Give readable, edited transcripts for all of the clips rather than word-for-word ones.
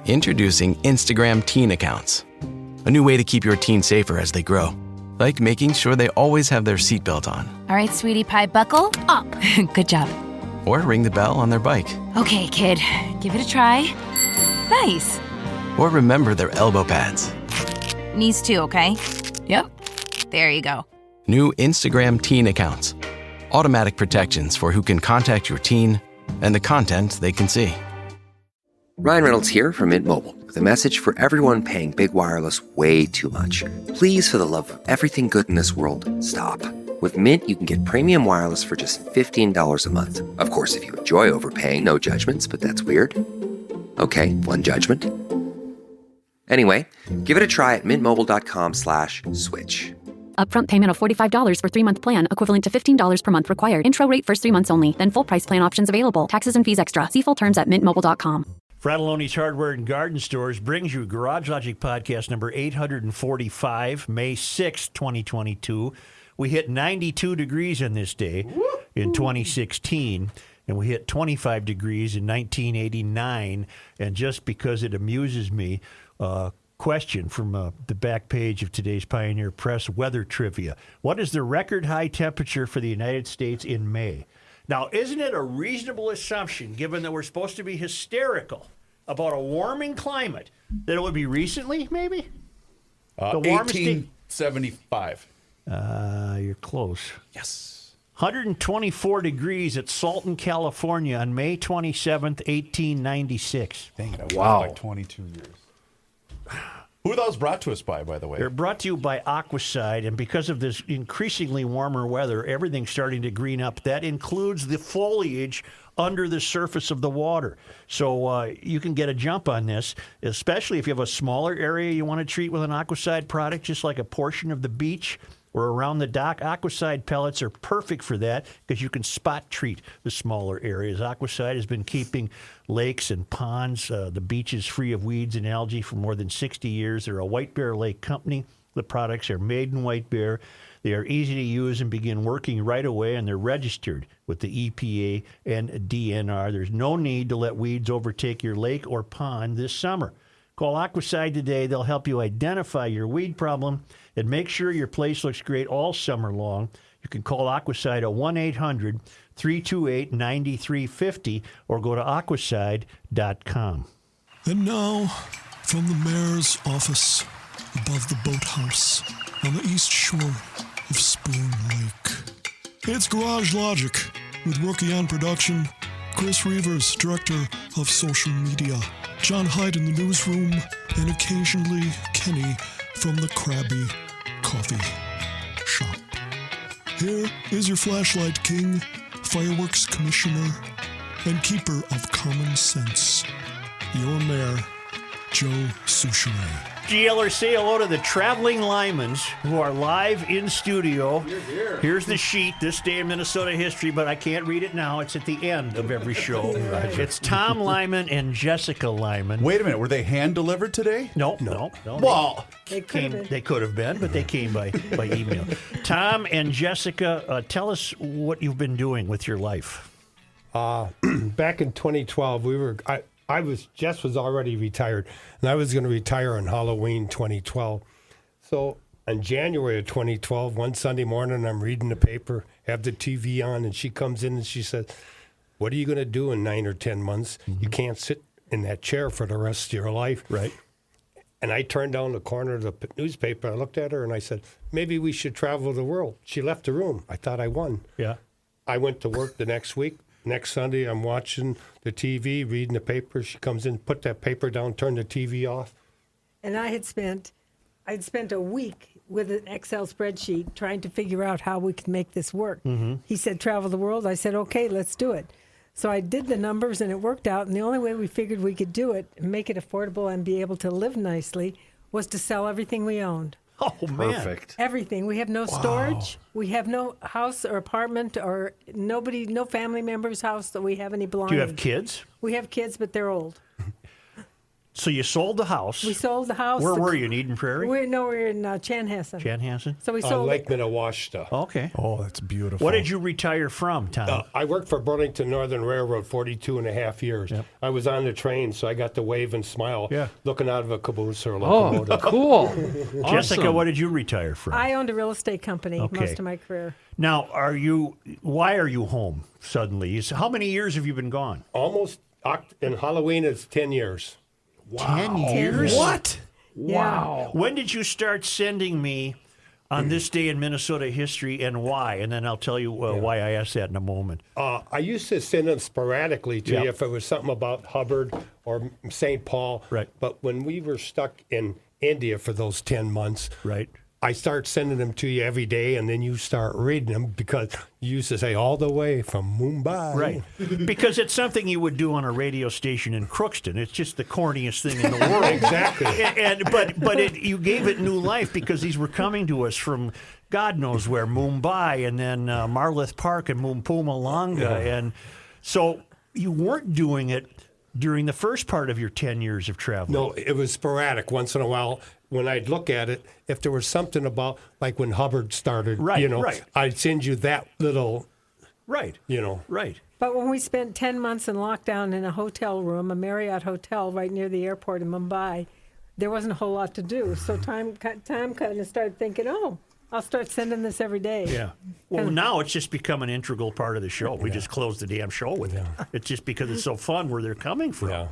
Introducing Instagram teen accounts. A new way to keep your teen safer as they grow. Like making sure they always have their seatbelt on. All right, sweetie pie, buckle up. Good job. Or ring the bell on their bike. Okay, kid, give it a try. Nice. Or remember their elbow pads. Knees too, okay? Yep. There you go. New Instagram teen accounts. Automatic protections for who can contact your teen and the content they can see. Ryan Reynolds here from Mint Mobile with a message for everyone paying big wireless way too much. Please, for the love of everything good in this world, stop. With Mint, you can get premium wireless for just $15 a month. Of course, if you enjoy overpaying, no judgments, but that's weird. Okay, one judgment. Anyway, give it a try at mintmobile.com/switch. Upfront payment of $45 for 3-month plan, equivalent to $15 per month required. Intro rate first 3 months only, then full price plan options available. Taxes and fees extra. See full terms at mintmobile.com. Fratelloni's Hardware and Garden Stores brings you Garage Logic Podcast number 845, May 6, 2022. We hit 92 degrees on this day in 2016, and we hit 25 degrees in 1989. And just because it amuses me, question from the back page of today's Pioneer Press weather trivia. What is the record high temperature for the United States in May? Now, isn't it a reasonable assumption, given that we're supposed to be hysterical about a warming climate, that it would be recently, maybe? The warmest 1875. You're close. Yes. 124 degrees at Salton, California on May 27th, 1896. Dang it, I was by 22 years. Who are those brought to us by the way? They're brought to you by Aquaside, and because of this increasingly warmer weather, everything's starting to green up. That includes the foliage under the surface of the water. So you can get a jump on this, especially if you have a smaller area you want to treat with an Aquaside product, just like a portion of the beach or around the dock. Aquaside pellets are perfect for that because you can spot treat the smaller areas. Aquaside has been keeping lakes and ponds, the beaches free of weeds and algae for more than 60 years. They're a White Bear Lake company. The products are made in White Bear. They are easy to use and begin working right away, and they're registered with the EPA and DNR. There's no need to let weeds overtake your lake or pond this summer. Call Aquaside today. They'll help you identify your weed problem and make sure your place looks great all summer long. You can call Aquaside at 1-800-328-9350 or go to aquaside.com. And now, from the mayor's office above the boathouse on the east shore of Spoon Lake, it's Garage Logic with Rookie on production, Chris Reavers, director of social media, John Hyde in the newsroom, and occasionally Kenny from the Krabby Coffee Shop. Here is your flashlight king, fireworks commissioner, and keeper of common sense, your mayor, Joe Souchere. GLers, say hello to the traveling Lymans, who are live in studio. Here's the sheet, this day in Minnesota history, but I can't read it now. It's at the end of every show. It's Tom Lyman and Jessica Lyman. Wait a minute, were they hand-delivered today? No. Well, They could have been, but they came by email. Tom and Jessica, tell us what you've been doing with your life. Back in 2012, Jess was already retired, and I was going to retire on Halloween 2012. So in January of 2012, one Sunday morning, I'm reading the paper, have the TV on, and she comes in and she says, "What are you going to do in 9 or 10 months? Mm-hmm. You can't sit in that chair for the rest of your life." Right. And I turned down the corner of the newspaper. I looked at her and I said, "Maybe we should travel the world." She left the room. I thought I won. Yeah. I went to work the next week. Next Sunday, I'm watching the TV, reading the paper. She comes in, put that paper down, turned the TV off. And I'd spent a week with an Excel spreadsheet trying to figure out how we could make this work. Mm-hmm. He said, travel the world. I said, okay, let's do it. So I did the numbers, and it worked out. And the only way we figured we could do it and make it affordable and be able to live nicely was to sell everything we owned. Oh, man. perfect. Everything. We have no storage. We have no house or apartment or no family member's house that we have any belongings. Do you have kids? We have kids, but they're old. So you sold the house. We sold the house. Where were you, in Eden Prairie? We're in Chanhassen. Chanhassen? So we on sold Lake Minnewaska. Okay. Oh, that's beautiful. What did you retire from, Tom? I worked for Burlington Northern Railroad 42 and a half years. Yep. I was on the train, so I got to wave and smile Yeah. looking out of a caboose or a Oh, locomotive. cool. Jessica, Awesome. what did you retire from? I owned a real estate company Okay. most of my career. Now, why are you home suddenly? How many years have you been gone? Almost, in Halloween, it's 10 years. 10 years? What? Wow. When did you start sending me on this day in Minnesota history and why? And then I'll tell you why I asked that in a moment. I used to send them sporadically to Yep. you if it was something about Hubbard or St. Paul. Right. But when we were stuck in India for those 10 months, Right. I start sending them to you every day, and then you start reading them because you used to say all the way from Mumbai. Right. Because it's something you would do on a radio station in Crookston. It's just the corniest thing in the world. Exactly. But you gave it new life because these were coming to us from God knows where, Mumbai, and then Marloth Park and Mpumalanga. And so you weren't doing it during the first part of your 10 years of travel. No, it was sporadic. Once in a while, when I'd look at it, if there was something about, like when Hubbard started, Right, right. I'd send you that little, Right. Right. But when we spent 10 months in lockdown in a hotel room, a Marriott hotel right near the airport in Mumbai, there wasn't a whole lot to do. So time kind of started thinking, I'll start sending this every day. Yeah. Well, now it's just become an integral part of the show. We just closed the damn show with it. It's just because it's so fun where they're coming from. Yeah.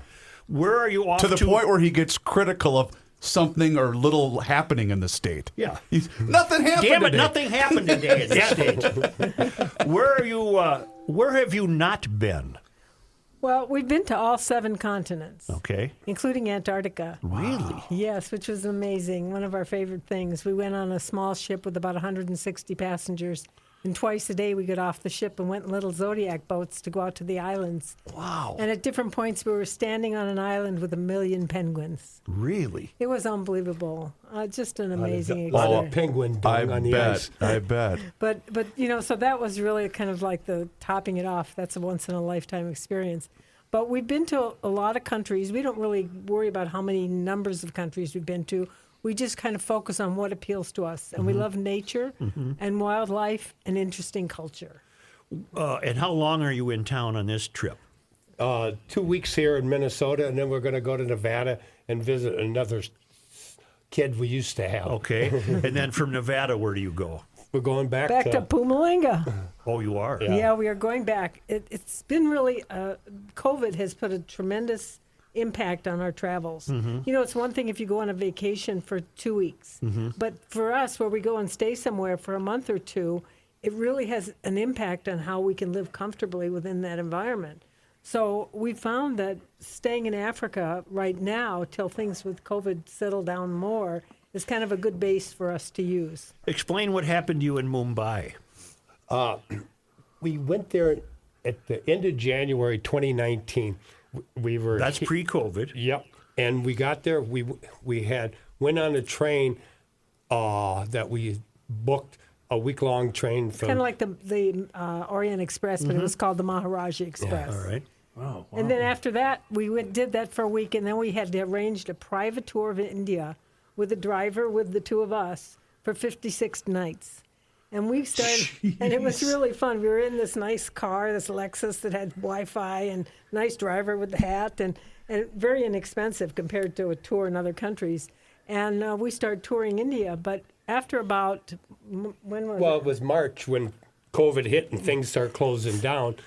Where are you off To the point where he gets critical of something or little happening in the state. Yeah. Nothing happened Damn it, today. nothing happened today in the state. Where are you? Where have you not been? Well, we've been to all 7 continents, Okay. including Antarctica. Really? Yes, which was amazing. One of our favorite things. We went on a small ship with about 160 passengers, and twice a day we got off the ship and went in little Zodiac boats to go out to the islands. Wow. And at different points, we were standing on an island with 1 million penguins. Really? It was unbelievable. Just an amazing a lot of experience. penguin I dung on the bet. ice. I bet. But so that was really kind of like the topping it off. That's a once in a lifetime experience. But we've been to a lot of countries. We don't really worry about how many numbers of countries we've been to. We just kind of focus on what appeals to us. And we love nature and wildlife and interesting culture. And how long are you in town on this trip? 2 weeks here in Minnesota, and then we're going to go to Nevada and visit another kid we used to have. Okay. And then from Nevada, where do you go? We're going back To Pumalanga. Oh, you are? Yeah, we are going back. It's been really, COVID has put a tremendous impact on our travels. It's one thing if you go on a vacation for 2 weeks, but for us, where we go and stay somewhere for a month or two, it really has an impact on how we can live comfortably within that environment. So we found that staying in Africa right now, till things with COVID settle down more, is kind of a good base for us to use. Explain what happened to you in Mumbai. We went there at the end of January 2019. We were That's pre-COVID. Yep. And we got there. We went on a train that we booked, a week-long train from. Kind of like the Orient Express, but it was called the Maharaja Express. All right. Wow. And then after that, did that for a week, and then we had arranged a private tour of India with a driver with the 2 of us for 56 nights. And we started, and it was really fun. We were in this nice car, this Lexus that had Wi-Fi, and nice driver with the hat, and very inexpensive compared to a tour in other countries. And we started touring India, but after about, when was Well, it? it was March when COVID hit and things started closing down.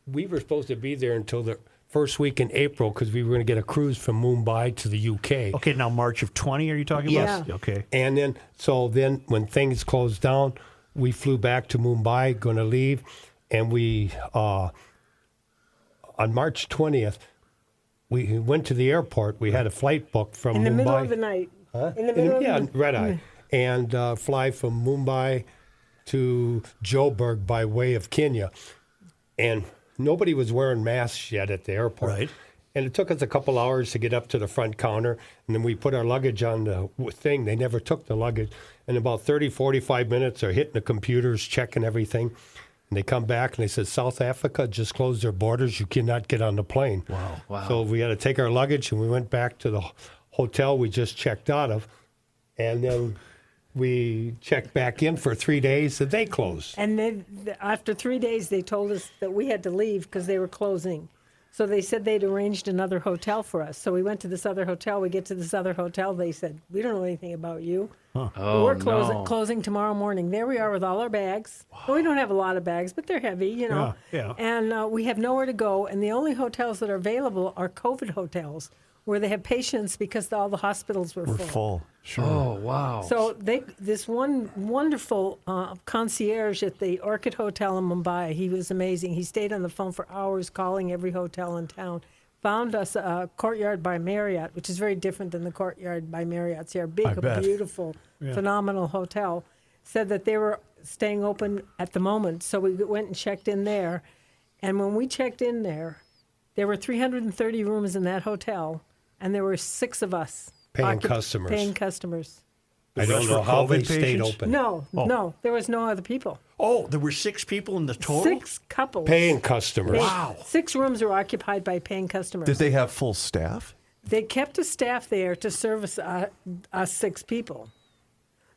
We were supposed to be there until the first week in April because we were going to get a cruise from Mumbai to the UK. Okay, now March of 20, are you talking Yes. about? Okay. And then when things closed down, we flew back to Mumbai, going to leave, and we on March 20th, we went to the airport. We had a flight booked from In the Mumbai. middle of the night. In the middle of the red eye, and fly from Mumbai to Joburg by way of Kenya, and nobody was wearing masks yet at the airport. Right. And it took us a couple hours to get up to the front counter, and then we put our luggage on the thing. They never took the luggage. In about 30, 45 minutes, they're hitting the computers, checking everything. And they come back and they said, South Africa just closed their borders. You cannot get on the plane. Wow. So we had to take our luggage and we went back to the hotel we just checked out of. And then we checked back in for 3 days and they closed. And then after 3 days, they told us that we had to leave because they were closing. So they said they'd arranged another hotel for us. So we went to this other hotel. We get to this other hotel. They said, we don't know anything about you. We're closing tomorrow morning. There we are with all our bags. Well, we don't have a lot of bags, but they're heavy, you know. Yeah. And we have nowhere to go. And the only hotels that are available are COVID hotels where they have patients because all the hospitals were full. Sure. Oh, wow. So this one wonderful concierge at the Orchid Hotel in Mumbai, he was amazing. He stayed on the phone for hours calling every hotel in town, found us a Courtyard by Marriott, which is very different than the Courtyard by Marriott's here. Big, beautiful, phenomenal hotel. Said that they were staying open at the moment, so we went and checked in there. And when we checked in there were 330 rooms in that hotel, and there were 6 of us. Paying customers. I don't know how they stayed open. No, there was no other people. Oh, there were 6 people in the total? 6 couples. Paying customers. Wow. 6 rooms were occupied by paying customers. Did they have full staff? They kept a staff there to service us 6 people.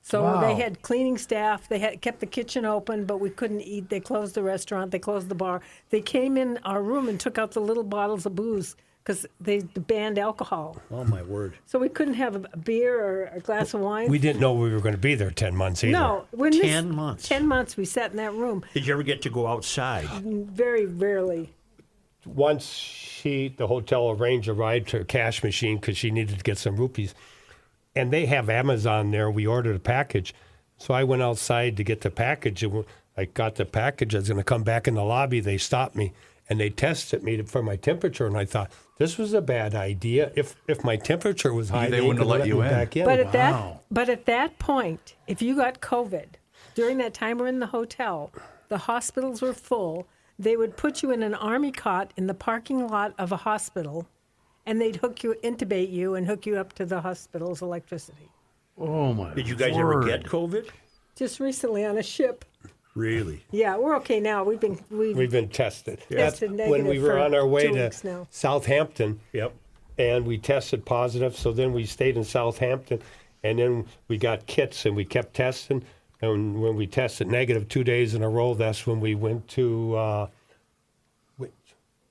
So they had cleaning staff. They had kept the kitchen open, but we couldn't eat. They closed the restaurant. They closed the bar. They came in our room and took out the little bottles of booze because they banned alcohol. Oh, my word. So we couldn't have a beer or a glass of wine. We didn't know we were going to be there 10 months either. No. 10 months. 10 months we sat in that room. Did you ever get to go outside? Very rarely. Once the hotel arranged a ride to a cash machine because she needed to get some rupees. And they have Amazon there. We ordered a package. So I went outside to get the package. And I got the package. I was going to come back in the lobby. They stopped me. And they tested me for my temperature. And I thought, this was a bad idea. If my temperature was high, they wouldn't have let you in. Back in. But at that point, if you got COVID, during that time we're in the hotel, the hospitals were full. They would put you in an army cot in the parking lot of a hospital, and they'd intubate you and hook you up to the hospital's electricity. Oh, my Did you guys ever get COVID? Just recently on a ship. Really? Yeah, we're okay now. We've been tested. Tested negative when we were for on our way 2 to weeks now. Southampton. Yep. And we tested positive. So then we stayed in Southampton, and then we got kits and we kept testing. And when we tested negative 2 days in a row, that's when we went to.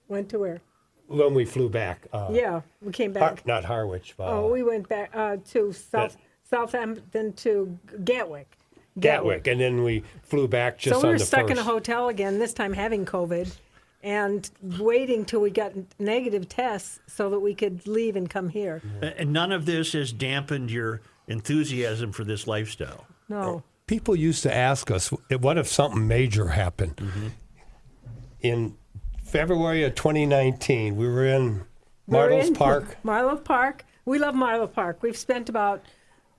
Went to where? When we flew back. Yeah, we came back. Not Harwich. We went back to Southampton to Gatwick. And then we flew back just on the first. So we were stuck in a hotel again, this time having COVID, and waiting till we got negative tests so that we could leave and come here. And none of this has dampened your enthusiasm for this lifestyle? No. People used to ask us, what if something major happened? Mm-hmm. In February of 2019, we were in Marlow Park. Marlow Park. We love Marlow Park. We've spent about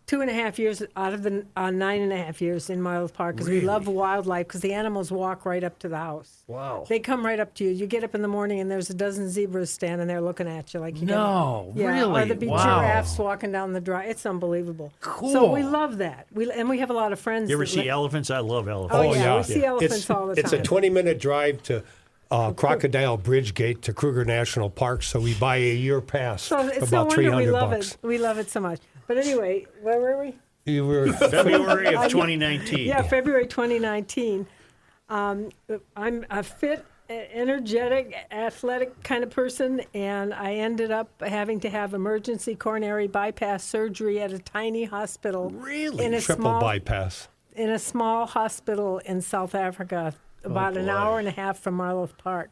2.5 years out of the 9.5 years in Marlow Park because we love wildlife because the animals walk right up to the house. Wow. They come right up to you. You get up in the morning and there's a dozen zebras standing there looking at you like you really? Or the big giraffes walking down the drive. It's unbelievable. Cool. So we love that. And we have a lot of friends. You ever see elephants? I love elephants. Oh, yeah. We see elephants all the time. It's a 20-minute drive to Crocodile Bridge Gate to Kruger National Park, so we buy a year pass so for it's about no wonder $300. We love it. We love it so much. But anyway, where were we? You were February of 2019. Yeah, February 2019. I'm a fit, energetic, athletic kind of person, and I ended up having to have emergency coronary bypass surgery at a tiny hospital. Really? In a triple bypass. In a small hospital in South Africa, about an hour and a half from Marlow Park.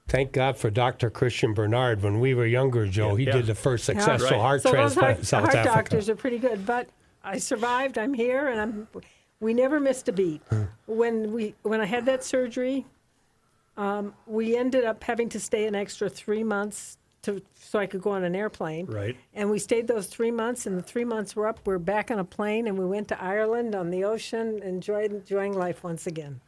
Thank God for Dr. Christian Bernard. When we were younger, Joe, he did the first successful heart transplant in South Africa. Heart doctors are pretty good, but I survived. I'm here, and we never missed a beat. When I had that surgery, we ended up having to stay an extra 3 months so I could go on an airplane. Right. And we stayed those 3 months, and the 3 months were up. We're back on a plane, and we went to Ireland on the ocean, enjoying life once again.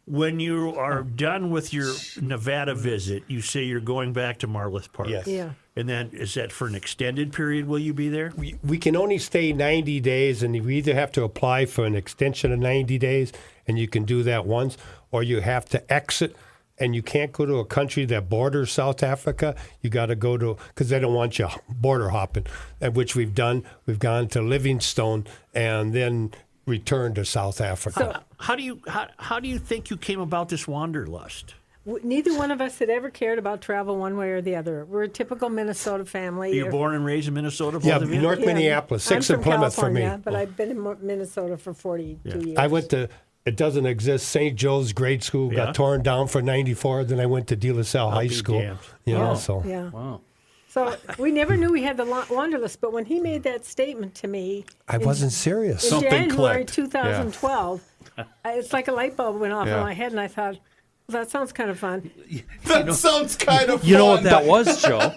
When you are done with your Nevada visit, you say you're going back to Marlow Park. Yes. Yeah. And then is that for an extended period? Will you be there? We can only stay 90 days, and we either have to apply for an extension of 90 days, and you can do that once, or you have to exit. And you can't go to a country that borders South Africa. You got to go to, because they don't want you border hopping, which we've done. We've gone to Livingstone and then returned to South Africa. How do you think you came about this wanderlust? Neither one of us had ever cared about travel one way or the other. We're a typical Minnesota family. You're born and raised in Minnesota, both Yeah, of you? North Minneapolis, 6 in Plymouth for me. California, but I've been in Minnesota for 42 years. I went to, it doesn't exist, St. Joe's grade school, got torn down for 94. Then I went to De La Salle High School. damned. You know, so. Yeah. Wow. So we never knew we had the wanderlust, but when he made that statement to me, I wasn't serious. in Something January clicked. 2012, it's like a light bulb went off in my head, and I thought, well, that sounds kind of fun. That sounds kind of fun. You know what that was, Joe?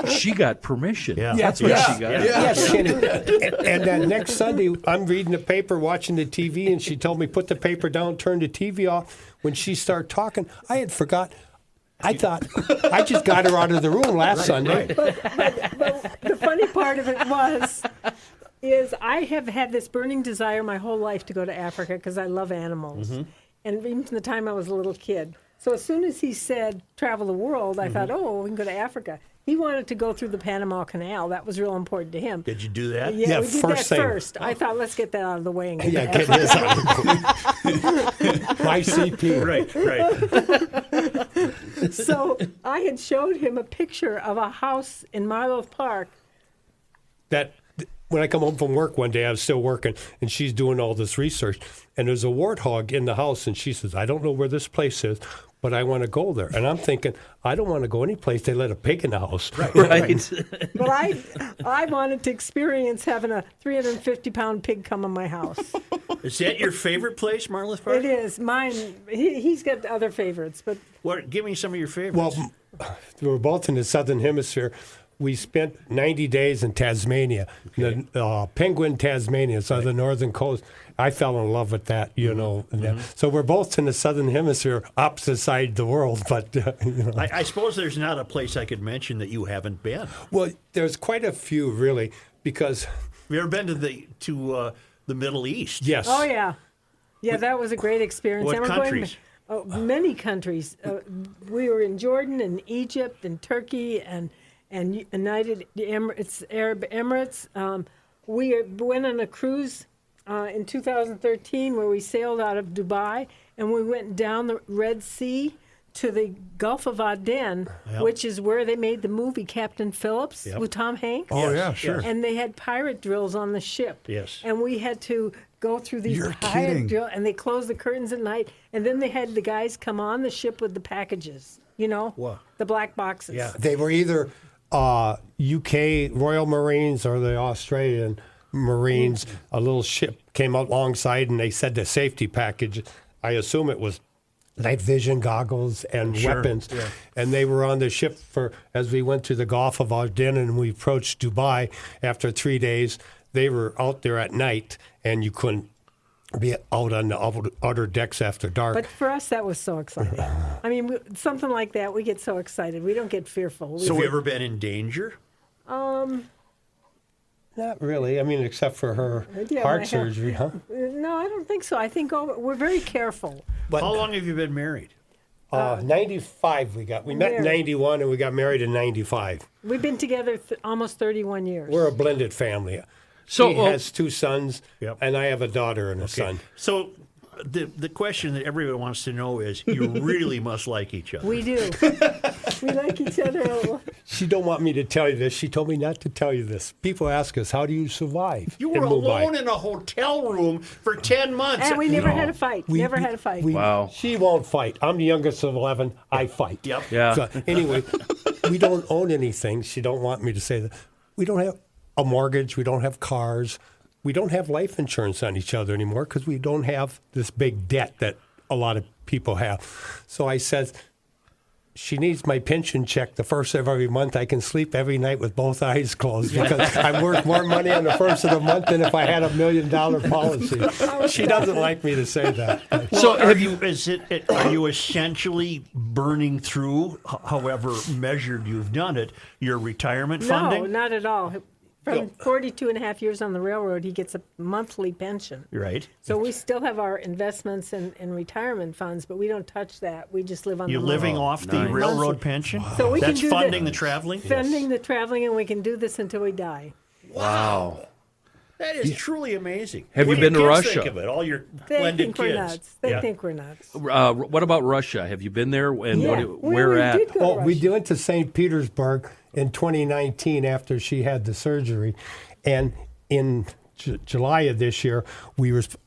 She got permission. Yeah. That's what she got. Yes, and then next Sunday, I'm reading the paper, watching the TV, and she told me, put the paper down, turn the TV off. When she started talking, I had forgot. I thought, I just got her out of the room last Sunday. But the funny part of it is I have had this burning desire my whole life to go to Africa because I love animals. Mm-hmm. And even from the time I was a little kid. So as soon as he said travel the world, I thought, oh, we can go to Africa. He wanted to go through the Panama Canal. That was real important to him. Did you do that? Yeah, we did that first thing. first. I thought, let's get that out of the way and get Yeah, to get this out of the room. My CP. Right. So I had showed him a picture of a house in Marlowe Park. That when I come home from work one day, I was still working, and she's doing all this research, and there's a warthog in the house, and she says, I don't know where this place is, but I want to go there. And I'm thinking, I don't want to go any place they let a pig in the house. Right. But I wanted to experience having a 350-pound pig come in my house. Is that your favorite place, Marlowe Park? It is. Mine, he's got other favorites, but Give me some of your favorites. Well, we were both in the Southern Hemisphere. We spent 90 days in Tasmania, the Penguin, Tasmania, so the northern coast. I fell in love with that, you know. So we're both in the Southern Hemisphere, opposite side of the world. But you know. I suppose there's not a place I could mention that you haven't been. Well, there's quite a few, really, because... Have you ever been to the Middle East? Yes. oh yeah, that was a great experience. What And we're countries? Many countries. We were in Jordan and Egypt and Turkey and United Emirates, Arab Emirates. We went on a cruise in 2013 where we sailed out of Dubai and we went down the Red Sea to the Gulf of Aden, which is where they made the movie Captain Phillips with Tom Hanks. Oh, yeah, sure. And they had pirate drills on the ship. Yes. And we had to go through these You're pirate kidding. drills, and they closed the curtains at night, and then they had the guys come on the ship with the packages, you know, Wow. the black boxes. Yeah. They were either UK Royal Marines or the Australian Marines. A little ship came out alongside, and they said the safety package. I assume it was night vision goggles and weapons. Yeah. And they were on the ship as we went to the Gulf of Aden and we approached Dubai after 3 days. They were out there at night, and you couldn't be out on the outer decks after dark. But for us, that was so exciting. I mean, something like that, we get so excited. We don't get fearful. So have you ever been in danger? Not really. I mean, except for her Yeah, heart my health. surgery, huh? No, I don't think so. I think we're very careful. But How long have you been married? 95 we met in married. 91 and we got married in 95. We've been together almost 31 years. We're a blended family. So, he has 2 sons, Yep. and I have a daughter and a son. So the question that everyone wants to know is, you really must like each other. We do. We like each other. She don't want me to tell you this. She told me not to tell you this. People ask us, how do you survive You in were Mumbai? alone in a hotel room for 10 months. And we never had a fight. Never had a fight. Wow. She won't fight. I'm the youngest of 11. I fight. Yep. Yeah. So anyway, we don't own anything. She don't want me to say that. We don't have a mortgage. We don't have cars. We don't have life insurance on each other anymore because we don't have this big debt that a lot of people have. So I said, she needs my pension check the first of every month. I can sleep every night with both eyes closed because I'm worth more money on the first of the month than if I had $1 million policy. She doesn't like me to say that. So are you essentially burning through, however measured you've done it, your retirement funding? No, not at all. From 42 and a half years on the railroad, he gets a monthly pension. Right. So we still have our investments and retirement funds, but we don't touch that. We just live on You're the living money. off the railroad pension? So we That's can do funding the traveling? Funding the traveling, and we can do this until we die. Wow. That is truly amazing. Have What you do been to kids Russia? Think of it? All your They blended think kids. we're nuts. They think we're nuts. What about Russia? Have you been there? And Yeah. where we at? did go to Oh, we Russia. went to St. Petersburg in 2019 after she had the surgery, and in July of this year,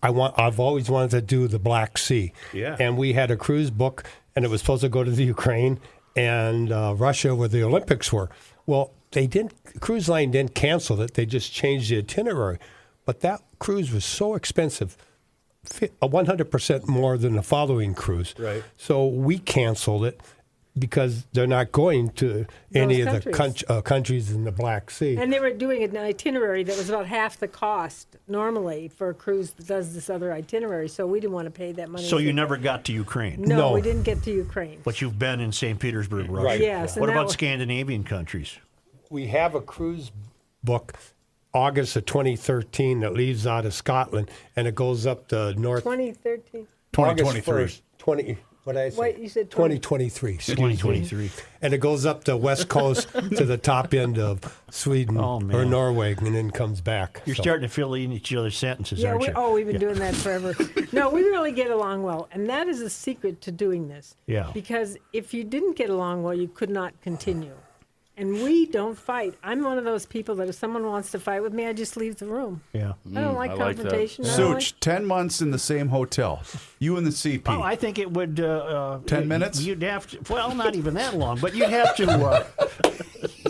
I've always wanted to do the Black Sea. Yeah. And we had a cruise book, and it was supposed to go to the Ukraine and Russia, where the Olympics were. Well, cruise line didn't cancel it; they just changed the itinerary. But that cruise was so expensive, 100% more than the following cruise. Right. So we canceled it because they're not going to any of the countries in the Black Sea. And they were doing an itinerary that was about half the cost normally for a cruise that does this other itinerary. So we didn't want to pay that money. So you never got to Ukraine? No, we didn't get to Ukraine. But you've been in St. Petersburg, Russia. Right. Yes, and What that about was- Scandinavian countries? We have a cruise book, August of 2013, that leaves out of Scotland, and it goes up the north. 2013. August 2023. 1st, what did I say? Wait, you said 2023. excuse me. 2023. And it goes up the west coast to the top end of Sweden Oh, man. or Norway, and then comes back. You're So- starting to fill in each other's sentences, Yeah, aren't you? we've been doing that forever. No, we really get along well, and that is a secret to doing this. Yeah. Because if you didn't get along well, you could not continue. And we don't fight. I'm one of those people that if someone wants to fight with me, I just leave the room. Yeah. I don't like I like that. confrontation. I don't Such, 10 months in the same hotel. You and the CP. Oh, I think it would. 10 minutes? You'd have to. Well, not even that long, but you'd have to.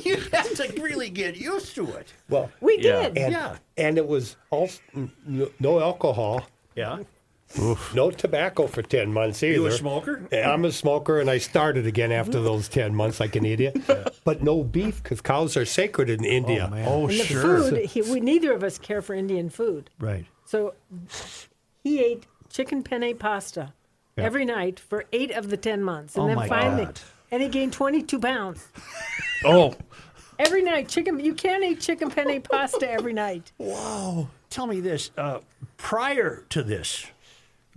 You'd have to really get used to it. Well, We Yeah. did. and, and it was also no alcohol, Yeah. no tobacco for 10 months either. You a smoker? I'm a smoker, and I started again after those 10 months like an idiot. But no beef, because cows are sacred in India. man. Oh, And the sure. food, neither of us care for Indian food. Right. So he ate chicken penne pasta every night for 8 of the 10 months. And Oh, then my finally, God. and he gained 22 pounds. Oh, Every night, you can't eat chicken penne pasta every night. Tell me this. Prior to this,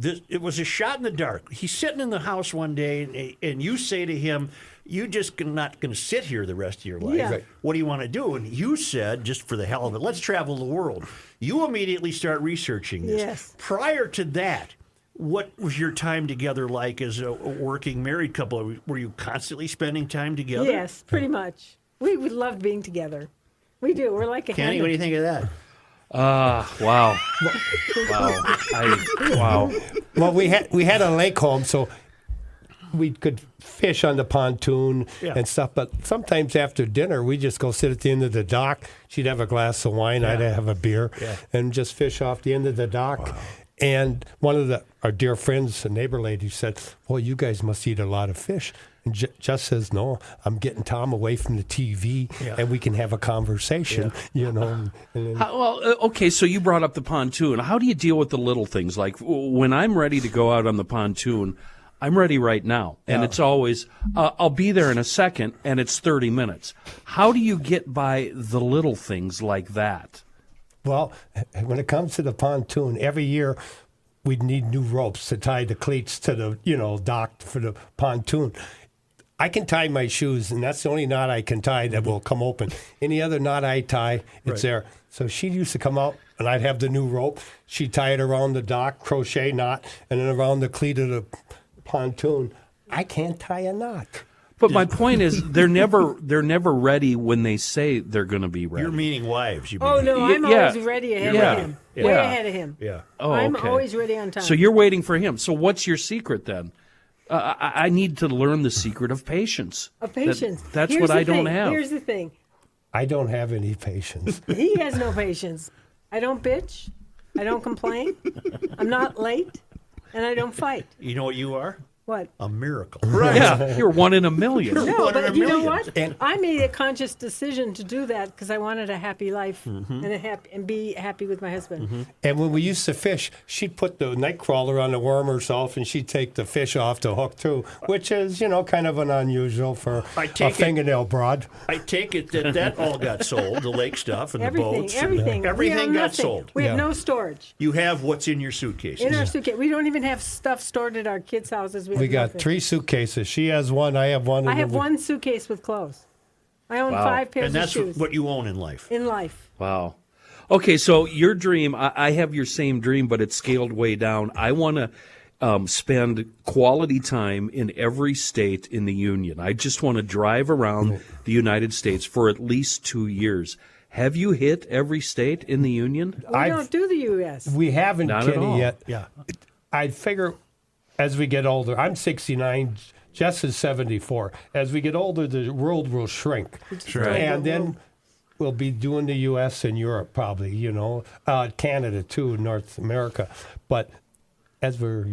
it was a shot in the dark. He's sitting in the house one day, and you say to him, "You just not going to sit here the rest of your life. Yeah. Right. What do you want to do?" And you said, just for the hell of it, "Let's travel the world." You immediately start researching this. Yes. Prior to that, what was your time together like as a working married couple? Were you constantly spending time together? Yes, pretty much. We loved being together. We do. We're like a Kenny, what do you think of that? wow. Wow. Well, we had a lake home, so we could fish on the pontoon and stuff. But sometimes after dinner, we just go sit at the end of the dock. She'd have a glass of wine, I'd have a beer, and just fish off the end of the dock. And one of our dear friends, a neighbor lady, said, "Well, you guys must eat a lot of fish." And Jess says, "No, I'm getting Tom away from the TV, and we can have a conversation, you know." And then, Okay, so you brought up the pontoon. How do you deal with the little things? Like when I'm ready to go out on the pontoon, I'm ready right now. And it's always, I'll be there in a second, and it's 30 minutes. How do you get by the little things like that? well, when it comes to the pontoon, every year we'd need new ropes to tie the cleats to the dock for the pontoon. I can tie my shoes, and that's the only knot I can tie that will come open. Any other knot I tie, it's there. So she used to come out, and I'd have the new rope. She'd tie it around the dock, crochet knot, and then around the cleat of the pontoon. I can't tie a knot. But my point is, they're never ready when they say they're going to be ready. You're meeting wives. You Oh, mean. no, I'm Yeah. always ready ahead Yeah. of him. Yeah. Way ahead of him. Yeah. Oh, I'm okay. always ready on time. So you're waiting for him. So what's your secret then? I need to learn the secret of patience. Of patience. That's Here's what the I don't thing. have. Here's the thing. I don't have any patience. He has no patience. I don't bitch. I don't complain. I'm not late. And I don't fight. You know what you are? What? A miracle. Right. Yeah, you're one in a million. No, One in but a you know million. what? I made a conscious decision to do that because I wanted a happy life Mm-hmm. and be happy with my husband. And when we used to fish, she'd put the night crawler on the worm herself, and she'd take the fish off the hook too, which is, kind of an unusual for I a take it- fingernail broad. I take it that all got sold, the lake stuff and the Everything, boats. and everything. We everything have got nothing. sold. We have Yeah. no storage You have what's in your suitcases. in our suitcase. We don't even have stuff stored at our kids' houses. We got nothing. 3 suitcases. She has one. I have one. I and have then we- one suitcase with clothes. I own Wow. 5 pairs And that's of shoes what you own in life. in life. Wow. Okay, so your dream, I have your same dream, but it's scaled way down. I want to spend quality time in every state in the Union. I just want to drive around the United States for at least 2 years. Have you hit every state in the Union? We don't do the U.S. We haven't, Not at all. Kenny, yet. Yeah. I figure as we get older, I'm 69, Jess is 74. As we get older, the world will shrink. Sure. And then we'll be doing the U.S. and Europe probably, Canada too, North America. But as we're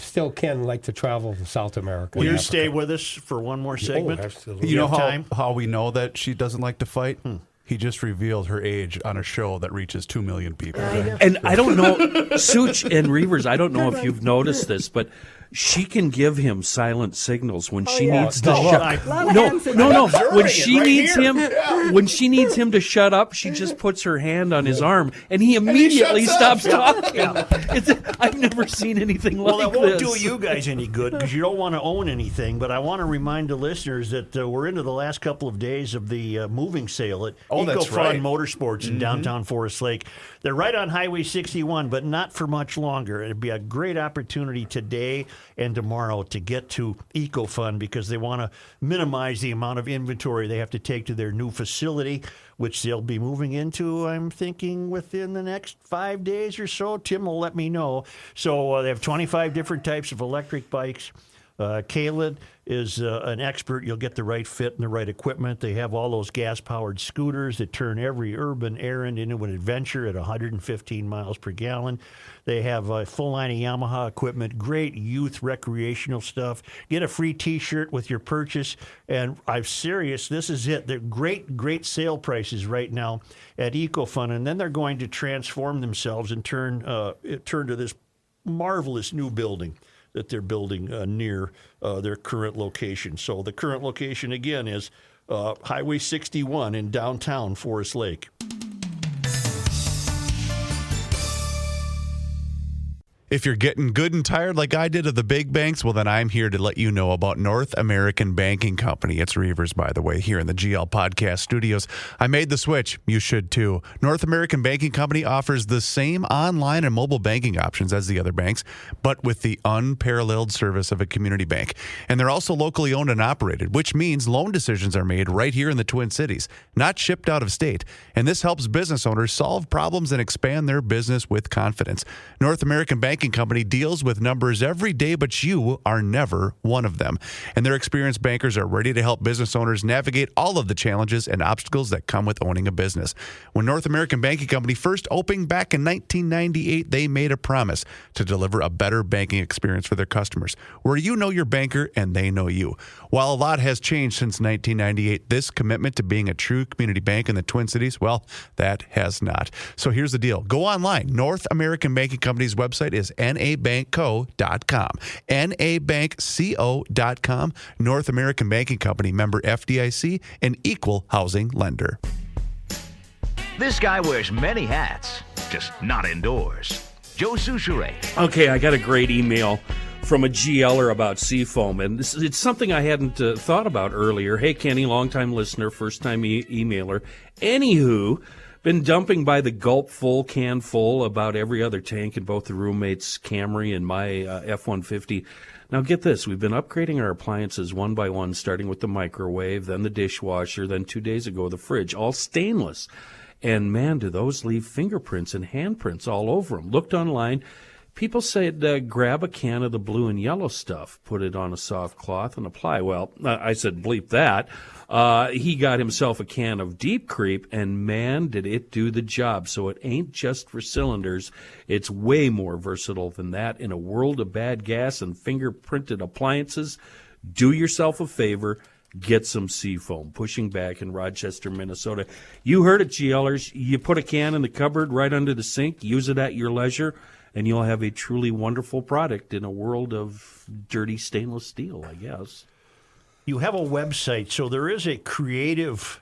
still can like to travel to South America. Will you Africa. stay with us for one more segment? absolutely. You know have time? how we know that she doesn't like to fight? He just revealed her age on a show that reaches 2 million people. I know. And I don't know, Such and Reavers, I don't know if you've noticed this, but she can give him silent signals when she yeah. needs to Oh, shut look. A lot of No, hand signals. no, no. observing When it she right needs here. him, when she needs him to shut up, she just puts her hand on his arm, and he immediately shuts stops talking. I've never seen anything Well, like that won't this. do you guys any good because you don't want to own anything. But I want to remind the listeners that we're into the last couple of days of the moving sale at Oh, that's EcoFun right. Motorsports in downtown Forest Lake. They're right on Highway 61, but not for much longer. It'd be a great opportunity today and tomorrow to get to EcoFun because they want to minimize the amount of inventory they have to take to their new facility, which they'll be moving into, I'm thinking, within the next 5 days or so. Tim will let me know. So they have 25 different types of electric bikes. Kaled is an expert. You'll get the right fit and the right equipment. They have all those gas-powered scooters that turn every urban errand into an adventure at 115 miles per gallon. They have a full line of Yamaha equipment, great youth recreational stuff. Get a free T-shirt with your purchase. And I'm serious, this is it. They're great sale prices right now at EcoFun. And then they're going to transform themselves and turn to this marvelous new building that they're building near their current location. So the current location, again, is Highway 61 in downtown Forest Lake. If you're getting good and tired like I did of the big banks, well, then I'm here to let you know about North American Banking Company. It's Reavers, by the way, here in the GL Podcast Studios. I made the switch. You should too. North American Banking Company offers the same online and mobile banking options as the other banks, but with the unparalleled service of a community bank. And they're also locally owned and operated, which means loan decisions are made right here in the Twin Cities, not shipped out of state. And this helps business owners solve problems and expand their business with confidence. North American Banking Company deals with numbers every day, but you are never one of them. And their experienced bankers are ready to help business owners navigate all of the challenges and obstacles that come with owning a business. When North American Banking Company first opened back in 1998, they made a promise to deliver a better banking experience for their customers, where you know your banker and they know you. While a lot has changed since 1998, this commitment to being a true community bank in the Twin Cities, well, that has not. So here's the deal. Go online. North American Banking Company's website is nabankco.com. nabankco.com. North American Banking Company, member FDIC, an equal housing lender. This guy wears many hats, just not indoors. Joe Souchere. Okay, I got a great email from a GLer about Seafoam, and it's something I hadn't thought about earlier. Hey, Kenny, longtime listener, first-time emailer. Anywho, been dumping by the gulp full, can full, about every other tank in both the roommate's Camry and my F-150. Now get this, we've been upgrading our appliances one by one, starting with the microwave, then the dishwasher, then 2 days ago the fridge, all stainless. And man, do those leave fingerprints and handprints all over them. Looked online. People say grab a can of the blue and yellow stuff, put it on a soft cloth, and apply. Well, I said, bleep that. He got himself a can of Deep Creep, and man, did it do the job. So it ain't just for cylinders. It's way more versatile than that. In a world of bad gas and finger-printed appliances, do yourself a favor. Get some Seafoam. Pushing Back in Rochester, Minnesota. You heard it, GLers. You put a can in the cupboard right under the sink, use it at your leisure, and you'll have a truly wonderful product in a world of dirty stainless steel, I guess. You have a website, so there is a creative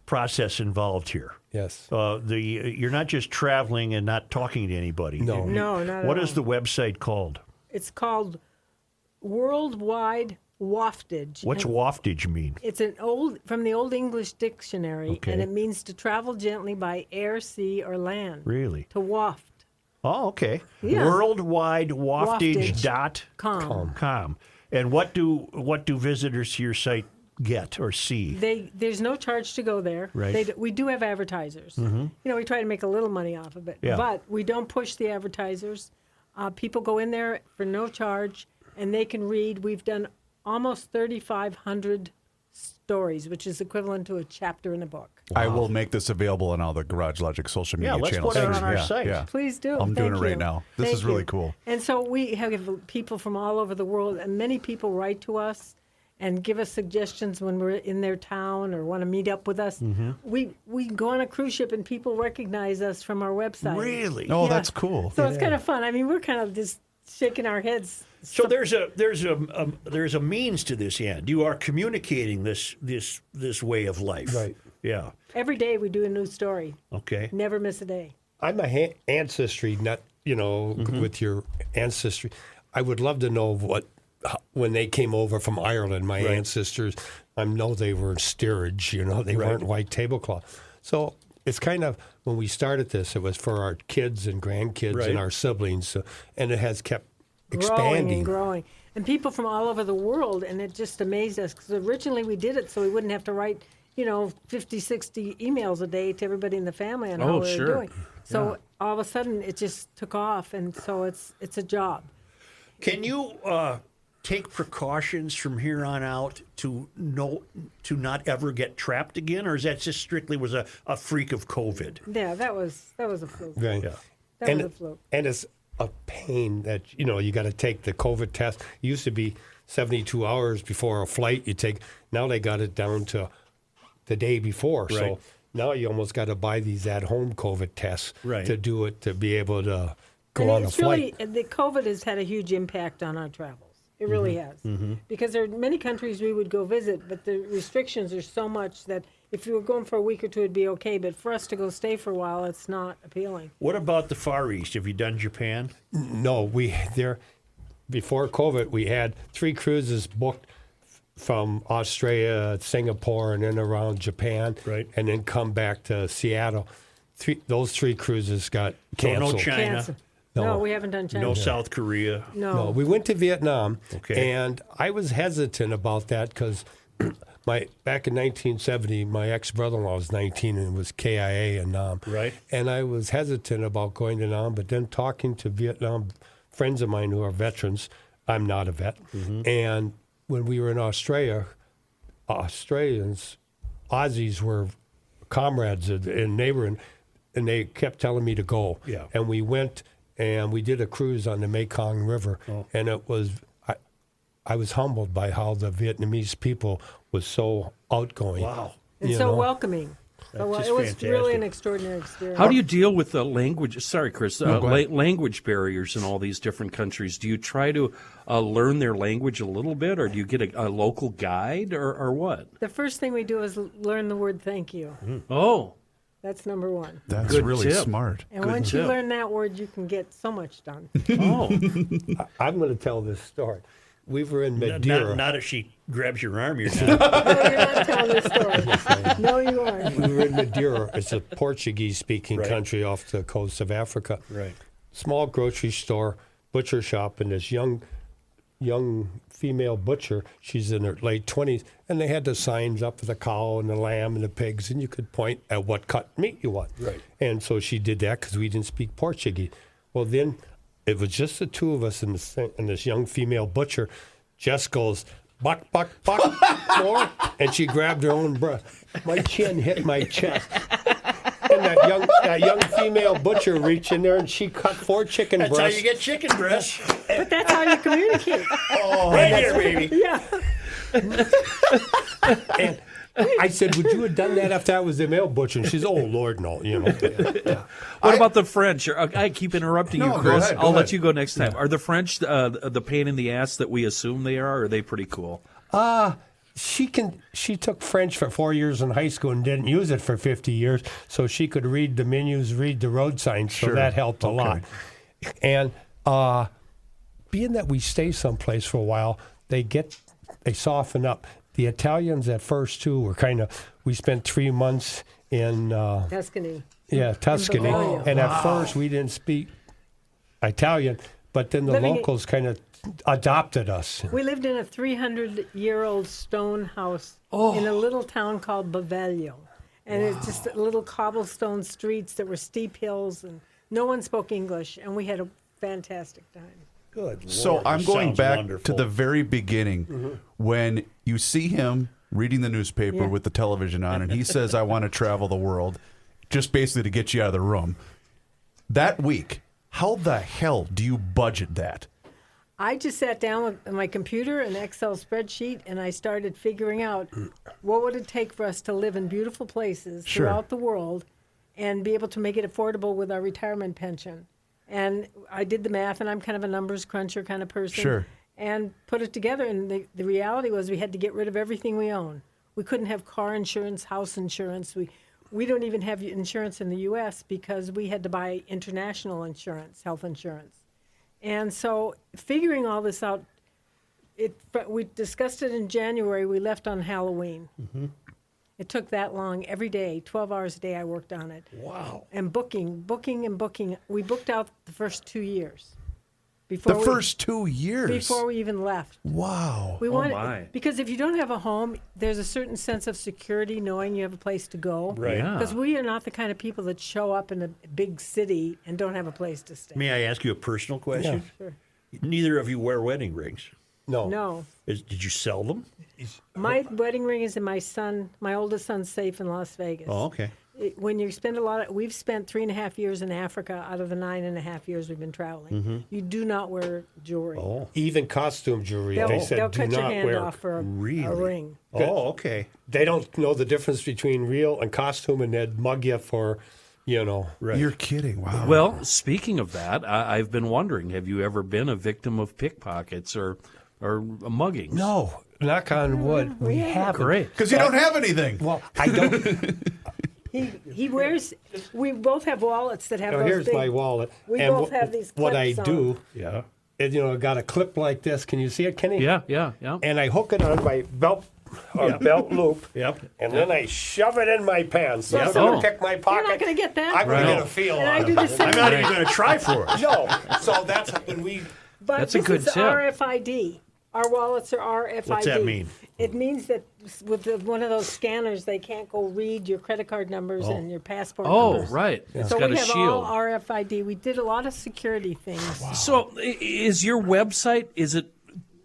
process involved here. Yes. You're not just traveling and not talking to anybody. No. No, not at What all. is the website called? It's called Worldwide Waftage. What's And waftage mean? It's from the Old English Dictionary, Okay. and it means to travel gently by air, sea, or land. Really? To waft. Oh, okay. Yeah. Worldwidewaftage.com. And what do visitors to your site get or see? There's no charge to go there. Right. We do have advertisers. Mm-hmm. You know, we try to make a little money off of it, Yeah. but we don't push the advertisers. People go in there for no charge, and they can read. We've done almost 3,500 stories, which is equivalent to a chapter in a book. I will make this available on all the Garage Logic social media let's channels. put it on our Yeah, site. yeah. Please do. I'm doing Thank it right you. now. This Thank is really you. cool. And so we have people from all over the world, and many people write to us and give us suggestions when we're in their town or want to meet up with us. Mm-hmm. We go on a cruise ship, and people recognize us from our website. Really? Oh, Yeah. that's cool. So it's kind of fun. I mean, we're kind of just shaking our heads. So there's a means to this end. You are communicating this way of life. Right. Yeah. Every day we do a new story. Okay. Never miss a day. I'm a ancestry nut, with your ancestry. I would love to know when they came over from Ireland, my ancestors, I know they were in steerage, they weren't white tablecloth. So it's kind of, when we started this, it was for our kids and grandkids and our siblings, and it has kept expanding. Growing and growing. And people from all over the world, and it just amazed us, because originally we did it so we wouldn't have to write, 50, 60 emails a day to everybody in the family on how we were doing. So all of a sudden it just took off, and so it's a job. Can you take precautions from here on out to not ever get trapped again, or is that just strictly was a freak of COVID? Yeah, that was a fluke. Right. Yeah. That was a fluke. And it's a pain that, you got to take the COVID test. It used to be 72 hours before a flight now they got it down to the day before. Right. So now you almost got to buy these at-home COVID tests to do it, to be able to go on a flight. The COVID has had a huge impact on our travels. It really has. Because there are many countries we would go visit, but the restrictions are so much that if you were going for a week or two, it'd be okay. But for us to go stay for a while, it's not appealing. What about the Far East? Have you done Japan? No, before COVID, we had 3 cruises booked from Australia, Singapore, and then around Japan, and then come back to Seattle. Those 3 cruises got canceled. No China. Cancer. No, we haven't done China. No South Korea. No, we went to Vietnam, Okay. and I was hesitant about that because back in 1970, my ex-brother-in-law was 19 and was KIA in Nam. Right. And I was hesitant about going to Nam, but then talking to Vietnam friends of mine who are veterans, I'm not a vet, and when we were in Australia, Aussies were comrades and neighboring, and they kept telling me to go. Yeah. And we went and we did a cruise on the Mekong River, and it was I was humbled by how the Vietnamese people was so outgoing. Wow. And so welcoming. So just it was fantastic. really an extraordinary experience. How do you deal with the language? Sorry, Chris. Language barriers in all these different countries. Do you try to learn their language a little bit, or do you get a local guide, or what? The first thing we do is learn the word thank you. Oh, That's number one. That's Good really tip. smart. And Good once you tip. learn that word, you can get so much done. oh, I'm going to tell this story. We were in Madeira. Not if she grabs your arm, you're not. No, you're not telling this story. No, you aren't. We were in Madeira. It's a Portuguese-speaking Right. country off the coast of Africa. Right. Small grocery store, butcher shop, and this young female butcher, she's in her late 20s, and they had the signs up for the cow and the lamb and the pigs, and you could point at what cut meat you want. Right. And so she did that because we didn't speak Portuguese. Well, then it was just the two of us and this young female butcher. Jess goes, buck, buck, buck, more. And she grabbed her own breast. My chin hit my chest. And that young female butcher reached in there and she cut 4 chicken breasts. That's how you get chicken breasts. But that's how you communicate. Oh, right here, baby. Yeah. And I said, would you have done that if that was the male butcher? And she's, oh, Lord, no. What about the French? I keep interrupting you, Chris. I'll let you go next time. Are the French the pain in the ass that we assume they are, or are they pretty cool? She took French for 4 years in high school and didn't use it for 50 years, so she could read the menus, read the road signs, so that helped a lot. And being that we stay someplace for a while, they soften up. The Italians at first, too, were we spent 3 months in Tuscany. Yeah, Tuscany. And at first we didn't speak Italian, but then the locals kind of adopted us. We lived in a 300-year-old stone house in a little town called Baveglio. And it's just little cobblestone streets that were steep hills, and no one spoke English, and we had a fantastic time. Good Lord, so I'm going back to the very beginning Mm-hmm. when you see him reading the newspaper with the television on, and he says, I want to travel the world, just basically to get you out of the room. That week, how the hell do you budget that? I just sat down with my computer, an Excel spreadsheet, and I started figuring out what would it take for us to live in beautiful places throughout the world and be able to make it affordable with our retirement pension. And I did the math, and I'm kind of a numbers cruncher kind of person. Sure. And put it together, and the reality was we had to get rid of everything we own. We couldn't have car insurance, house insurance. We don't even have insurance in the U.S. because we had to buy international insurance, health insurance. And so figuring all this out, we discussed it in January. We left on Halloween. Mm-hmm. It took that long. Every day, 12 hours a day, I worked on it. Wow. And booking. We booked out the first 2 years. First 2 years? Before we even left. Wow. We wanted, because if you don't have a home, there's a certain sense of security knowing you have a place to go. Right. Because we are not the kind of people that show up in a big city and don't have a place to stay. May I ask you a personal question? Yeah, sure. Neither of you wear wedding rings. No. Did you sell them? My wedding ring is in my oldest son's safe in Las Vegas. Oh, okay. When you spend we've spent 3.5 years in Africa out of the 9.5 years we've been traveling. Mm-hmm. You do not wear jewelry. Oh. Even costume jewelry. They'll do cut your not hand wear. off for a ring. Oh, okay. They don't know the difference between real and costume, and they'd mug you for, Right. You're kidding. Wow. Well, speaking of that, I've been wondering, have you ever been a victim of pickpockets or muggings? No, knock on wood. We haven't. Great. Because you don't have anything. Well, I don't. He wears. We both have wallets that have those Here's big, my wallet. We and both have these What I clips do, Yeah. is, I got a clip like this. Can you see it, Kenny? Yeah. And I hook it on my belt loop. Yep. And then I shove it in my pants. So Yep. I'm going to pick my pocket. You're not going to get that. I'm going to get a feel And I out do of the it. same. I'm not even going to try for it. No. So that's when we... But That's a this good is tip. RFID. Our wallets are RFID. What's that mean? It means that with one of those scanners, they can't go read your credit card numbers and your passport numbers. Right. It's So got we a have shield. all RFID. We did a lot of security things. So is your website,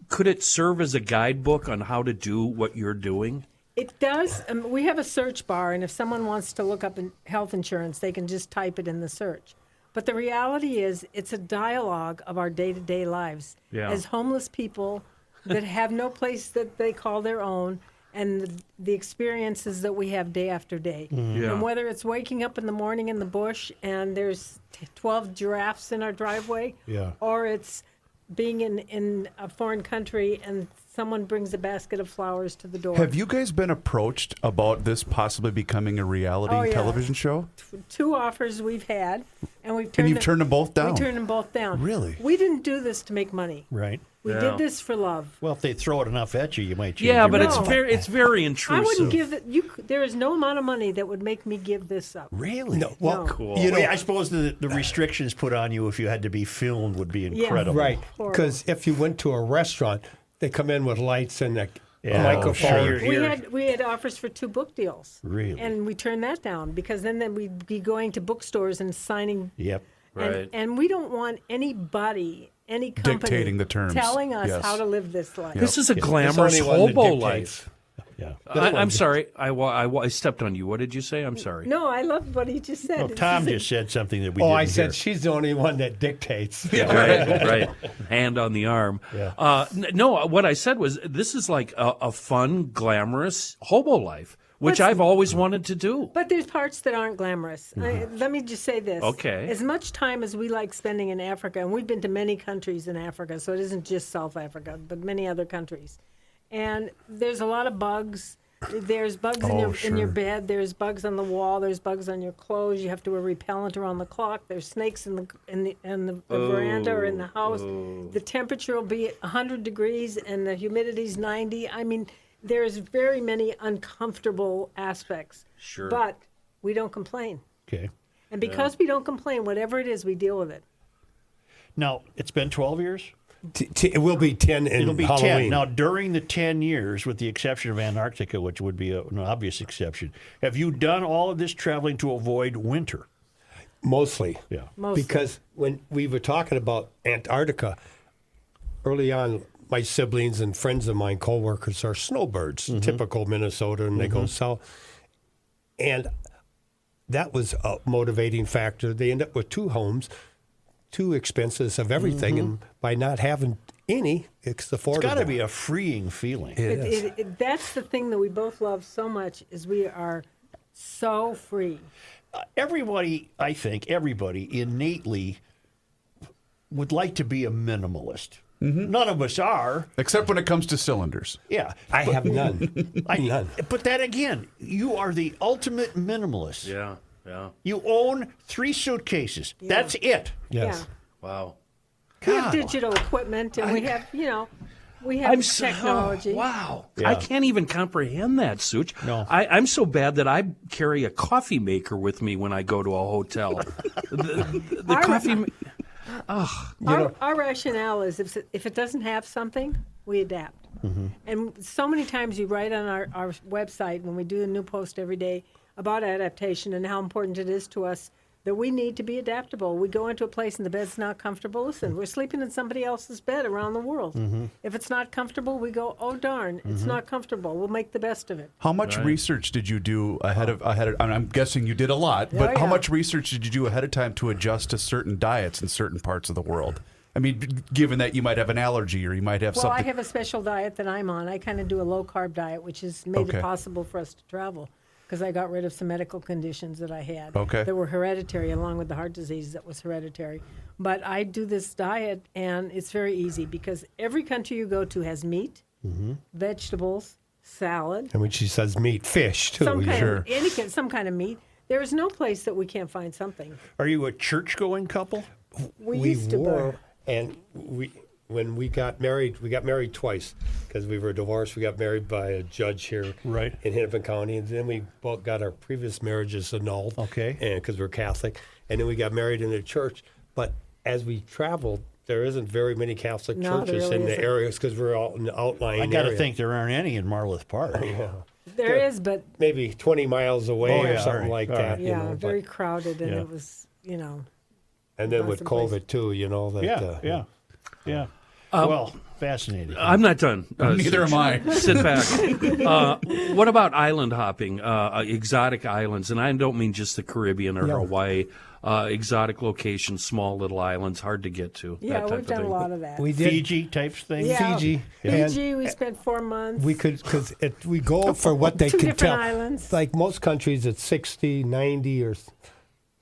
could it serve as a guidebook on how to do what you're doing? It does. We have a search bar, and if someone wants to look up health insurance, they can just type it in the search. But the reality is, it's a dialogue of our day-to-day lives. Yeah. As homeless people that have no place that they call their own, and the experiences that we have day after day. Yeah. And whether it's waking up in the morning in the bush and there's 12 giraffes in our driveway, or it's being in a foreign country and someone brings a basket of flowers to the door. Have you guys been approached about this possibly becoming a reality television show? 2 offers we've had, and we've And you've turned them both down? We turned them both down. Really? We didn't do this to make money. Right. We did this for love. Well, if they throw it enough at you, you might change Yeah, your but mind. it's very intrusive. I wouldn't give it. There is no amount of money that would make me give this up. Really? No, well, No. Cool. I suppose the restrictions put on you if you had to be filmed would be incredible. Right. Horrible. Because if you went to a restaurant, they come in with lights and a Yeah, microphone. sure. We had offers for 2 book deals. Really? And we turned that down because then we'd be going to bookstores and signing. Yep. Right. And we don't want anybody, any company Dictating the terms. telling us Yes. how to live this life. This is a There's glamorous only one that hobo dictates. life. Yeah. I'm sorry. I stepped on you. What did you say? I'm sorry. No, I love what he just said. Well, This Tom is a- just said something that we Oh, didn't I said hear. she's the only one that dictates. Right. Hand on the arm. Yeah. No, what I said was this is like a fun, glamorous hobo life, which But- I've always wanted to do. But there's parts that aren't glamorous. Let me just say this. Okay. As much time as we like spending in Africa, and we've been to many countries in Africa, so it isn't just South Africa, but many other countries. And there's a lot of bugs. There's bugs in your bed. There's bugs on the wall. There's bugs on your clothes. You have to wear repellent around the clock. There's snakes in the veranda or in the house. The temperature will be 100 degrees and the humidity's 90. I mean, there's very many uncomfortable aspects. Sure. But we don't complain. Okay. And because we don't complain, whatever it is, we deal with it. Now, it's been 12 years? It will be 10 in It'll be Halloween. 10. Now, during the 10 years, with the exception of Antarctica, which would be an obvious exception, have you done all of this traveling to avoid winter? Mostly. Yeah. Mostly. Because when we were talking about Antarctica, early on, my siblings and friends of mine, coworkers, are snowbirds, typical Minnesota, and they go south. And that was a motivating factor. They end up with 2 homes, 2 expenses of everything, and by not having any, it's affordable. It's got to be a freeing feeling. That's the thing that we both love so much is we are so free. Everybody, I think, everybody innately would like to be a minimalist. None of us are. Except when it comes to cylinders. Yeah. I have none. None. But then again, you are the ultimate minimalist. Yeah. You own 3 suitcases. That's it. Yes. Yeah. Wow. We have digital equipment and we have, we have technology. Wow. Yeah. I can't even comprehend that, Such. No. I'm so bad that I carry a coffee maker with me when I go to a hotel. the coffee. Our rationale is if it doesn't have something, we adapt. And so many times you write on our website when we do a new post every day about adaptation and how important it is to us that we need to be adaptable. We go into a place and the bed's not comfortable. Listen, we're sleeping in somebody else's bed around the world. If it's not comfortable, we go, oh darn, it's not comfortable. We'll make the best of it. How much research did you do ahead of? I'm guessing you did a lot, but how much research did you do ahead of time to adjust to certain diets in certain parts of the world? I mean, given that you might have an allergy or you might have Well, something. I have a special diet that I'm on. I kind of do a low-carb diet, which has made Okay. it possible for us to travel because I got rid of some medical conditions that I had Okay. that were hereditary, along with the heart disease that was hereditary. But I do this diet, and it's very easy because every country you go to has meat, vegetables, salad, And when she says meat, fish, too. some kind Sure. of some kind of meat. There is no place that we can't find something. Are you a church-going couple? We used to, were, but and when we got married twice because we were divorced. We got married by a judge here Right. in Hennepin County, and then we both got our previous marriages annulled. Okay. And because we're Catholic, and then we got married in the church. But as we traveled, there isn't very many Catholic No, there churches really in the isn't. areas because we're all in the outlying I got to area. think there aren't any in Marloth Park. there is, but Maybe 20 miles away Oh, or yeah, something all like right, all that. right. you yeah, know, but- very crowded, and Yeah. it was, and then with lots of places. COVID too, that. Yeah. Well, fascinating. I'm not done. Neither Such. am I. Sit back. What about island hopping, exotic islands? And I don't mean just the Caribbean or Hawaii. Exotic locations, small little islands, hard to get to. yeah, that type we've done thing. a lot of that. We did Fiji types things? Yeah. Fiji. and- Fiji, we spent 4 months. We could, because we go for what they Two can different tell. islands. Like most countries, it's 60, 90, or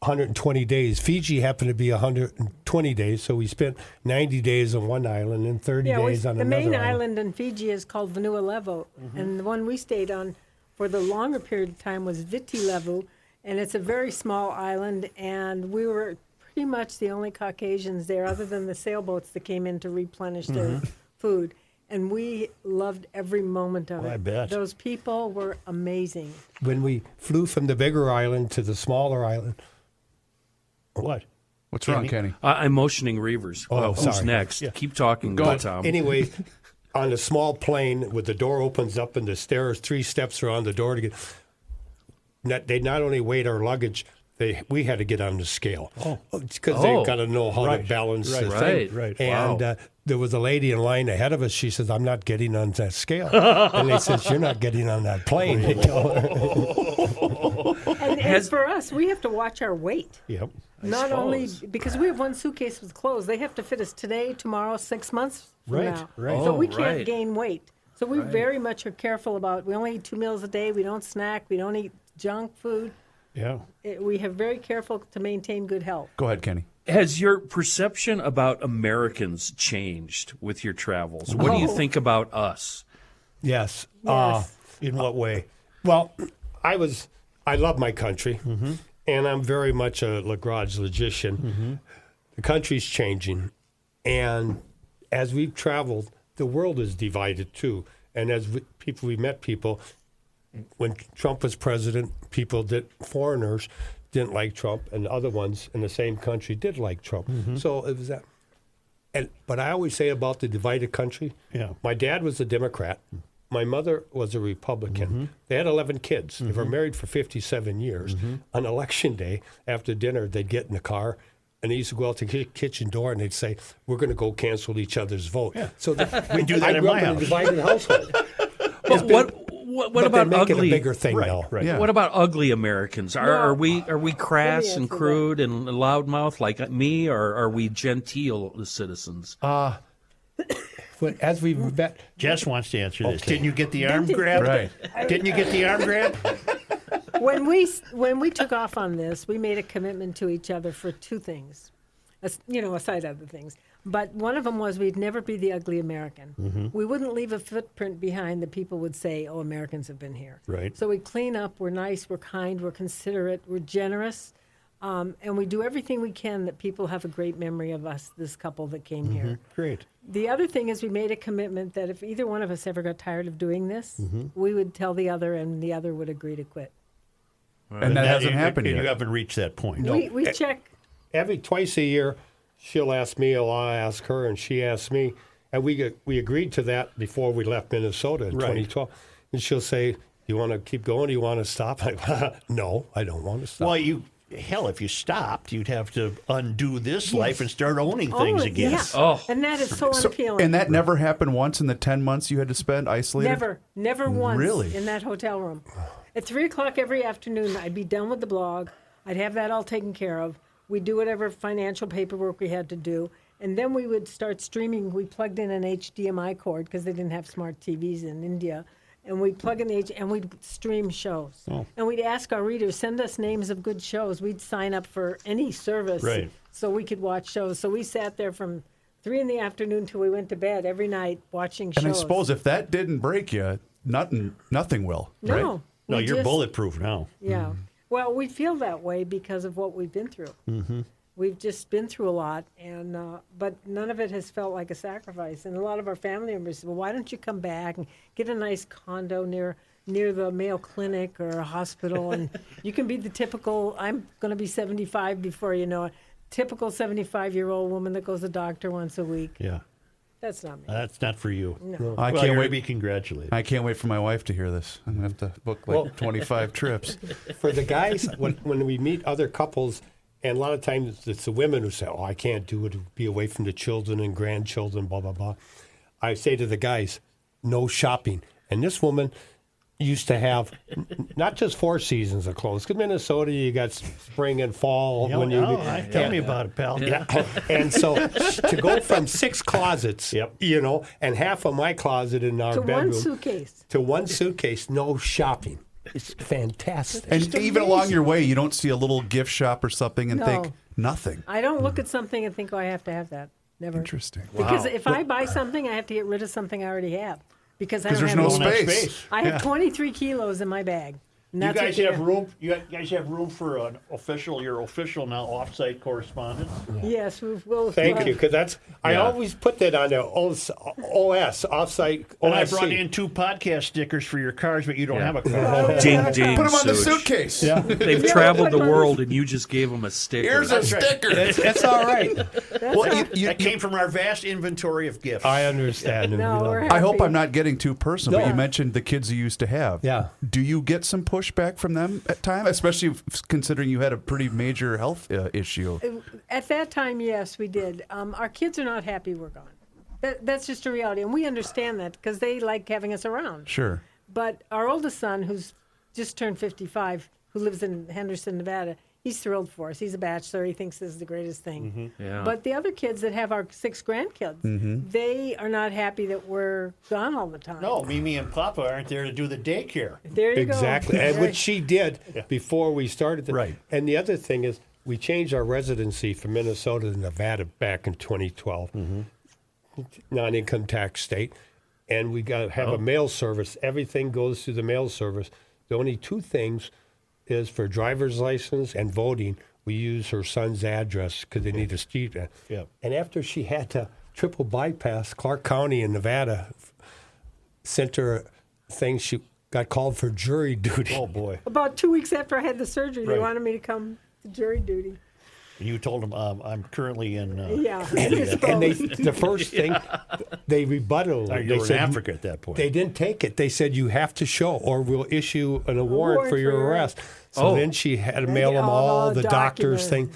120 days. Fiji happened to be 120 days, so we spent 90 days on one island and 30 days on the another main island. island in Fiji is called Vanua Levu, and the one we stayed on for the longer period of time was Viti Levu, and it's a very small island, and we were pretty much the only Caucasians there, other than the sailboats that came in to replenish their food. And we loved every moment of it. I bet. Those people were amazing. When we flew from the bigger island to the smaller island, What? What's wrong, Kenny? I'm motioning Reavers. Who's sorry. next? Yeah. Keep talking, Go. Tom. anyway, on a small plane, with the door opens up and the stairs, 3 steps around the door to get. They not only weighed our luggage, we had to get on the scale because they've got to know how to balance the thing. Right. And there was a lady in line ahead of us. She says, "I'm not getting on that scale." And they said, "You're not getting on that plane." They tell her. And for us, we have to watch our weight. Yep. Not only because we have one suitcase with clothes, they have to fit us today, tomorrow, 6 months from now. Right. So we can't gain weight. So we very much are careful about. We only eat 2 meals a day. We don't snack. We don't eat junk food. Yeah. We have very careful to maintain good health. Go ahead, Kenny. Has your perception about Americans changed with your travels? What do you think about us? Yes. In what way? Well, I love my country, and I'm very much a Lagrange logician. The country's changing, and as we've traveled, the world is divided too. And as we met people, when Trump was president, foreigners didn't like Trump, and other ones in the same country did like Trump. So it was that. But I always say about the divided country, my dad was a Democrat. My mother was a Republican. They had 11 kids. They were married for 57 years. On election day, after dinner, they'd get in the car, and they used to go out to the kitchen door, and they'd say, "We're going to go cancel each other's vote." Yeah. So we do that I in grew my up in house. a divided household. What about they make ugly? it a bigger thing now. Right. Yeah. What about ugly Americans? Are we crass and crude and loudmouth like me, or are we genteel citizens? But as we've met, Jess wants to answer this. Okay. Didn't you get the arm grab? Right. Didn't you get the arm grab? When we took off on this, we made a commitment to each other for two things, aside other things. But one of them was we'd never be the ugly American. We wouldn't leave a footprint behind that people would say, "Oh, Americans have been here." Right. So we clean up. We're nice. We're kind. We're considerate. We're generous. And we do everything we can that people have a great memory of us, this couple that came here. Great. The other thing is we made a commitment that if either one of us ever got tired of doing this, we would tell the other, and the other would agree to quit. And that hasn't happened and yet. you haven't reached that point. We check. twice a year, she'll ask me, or I'll ask her, and she asks me. And we agreed to that before we left Minnesota in 2012. And she'll say, "You want to keep going? Do you want to stop?" No, I don't want to stop. Well, if you stopped, you'd have to undo this life and start owning things again. Yeah. Oh. And that is so unappealing. And that never happened once in the 10 months you had to spend isolated? Never once Really? in that hotel room. At 3 o'clock every afternoon, I'd be done with the blog. I'd have that all taken care of. We'd do whatever financial paperwork we had to do. And then we would start streaming. We plugged in an HDMI cord because they didn't have smart TVs in India. And we'd plug in and we'd stream shows. Oh. And we'd ask our readers, send us names of good shows. We'd sign up for any service so we could watch shows. So we sat there from 3 in the afternoon till we went to bed every night watching shows. And I suppose if that didn't break you, nothing will, right? No, we you're just- bulletproof now. Yeah. Well, we feel that way because of what we've been through. We've just been through a lot, and but none of it has felt like a sacrifice. And a lot of our family members said, "Well, why don't you come back and get a nice condo near the Mayo Clinic or a hospital, and you can be the typical." I'm going to be 75 before you know it. Typical 75-year-old woman that goes to the doctor once a week. Yeah. That's not me. That's not for you. No. I Well, can't you're wait. to be congratulated. I can't wait for my wife to hear this. I'm going to have to book 25 trips. For the guys, when we meet other couples, and a lot of times it's the women who say, "Oh, I can't do it, to be away from the children and grandchildren, blah, blah, blah." I say to the guys, "No shopping." And this woman used to have not just 4 seasons of clothes. Because Minnesota, you got spring and fall. Tell me about it, pal. Yeah. And so to go from 6 closets, and half of my closet in our To bedroom. one suitcase. To one suitcase, no shopping. It's fantastic. And even along your way, you don't see a little gift shop or something and think, nothing. I don't look at something and think, "Oh, I have to have that." Never. Interesting. Because if I buy something, I have to get rid of something I already have. Because I don't Because there's have no room. space. I have 23 kilos in my bag. And You that's guys what have room. You guys have room for your official now off-site correspondent. Yes, we'll. Thank you, because that's I always put that on the OS offsite. Well, I OSC. brought in 2 podcast stickers for your cars, but you don't have a car. Ding, ding, Put them on the Such. suitcase. They've traveled the world, and you just gave them a sticker. Here's a sticker. That's all right. That came from our vast inventory of gifts. I understand. No, we're I hope happy. I'm not getting too personal, but you mentioned the kids you used to have. Yeah. Do you get some pushback pushback from them at times, especially considering you had a pretty major health issue? At that time, yes, we did. Our kids are not happy we're gone. That's just a reality, and we understand that because they like having us around. Sure. But our oldest son, who's just turned 55, who lives in Henderson, Nevada, he's thrilled for us. He's a bachelor. He thinks this is the greatest thing. Yeah. But the other kids that have our 6 grandkids, they are not happy that we're gone all the time. No, Mimi and Papa aren't there to do the daycare. There you Exactly. go. And which she did before we started. Right. And the other thing is, we changed our residency from Minnesota to Nevada back in 2012. Non-income tax state. And we got to have a mail service. Everything goes through the mail service. The only 2 things is for driver's license and voting, we use her son's address because they need a street. Yeah. And after she had to triple bypass, Clark County in Nevada sent her a thing. She got called for jury duty. Oh, boy. About 2 weeks after I had the surgery, they Right. wanted me to come to jury duty. And you told them, I'm currently in Yeah. And they, the first thing, they rebutted. you They were in said, Africa at that point. They didn't take it. They said, you have to show or we'll issue a warrant for your arrest. So Oh. then she had to mail them all the doctor's thing.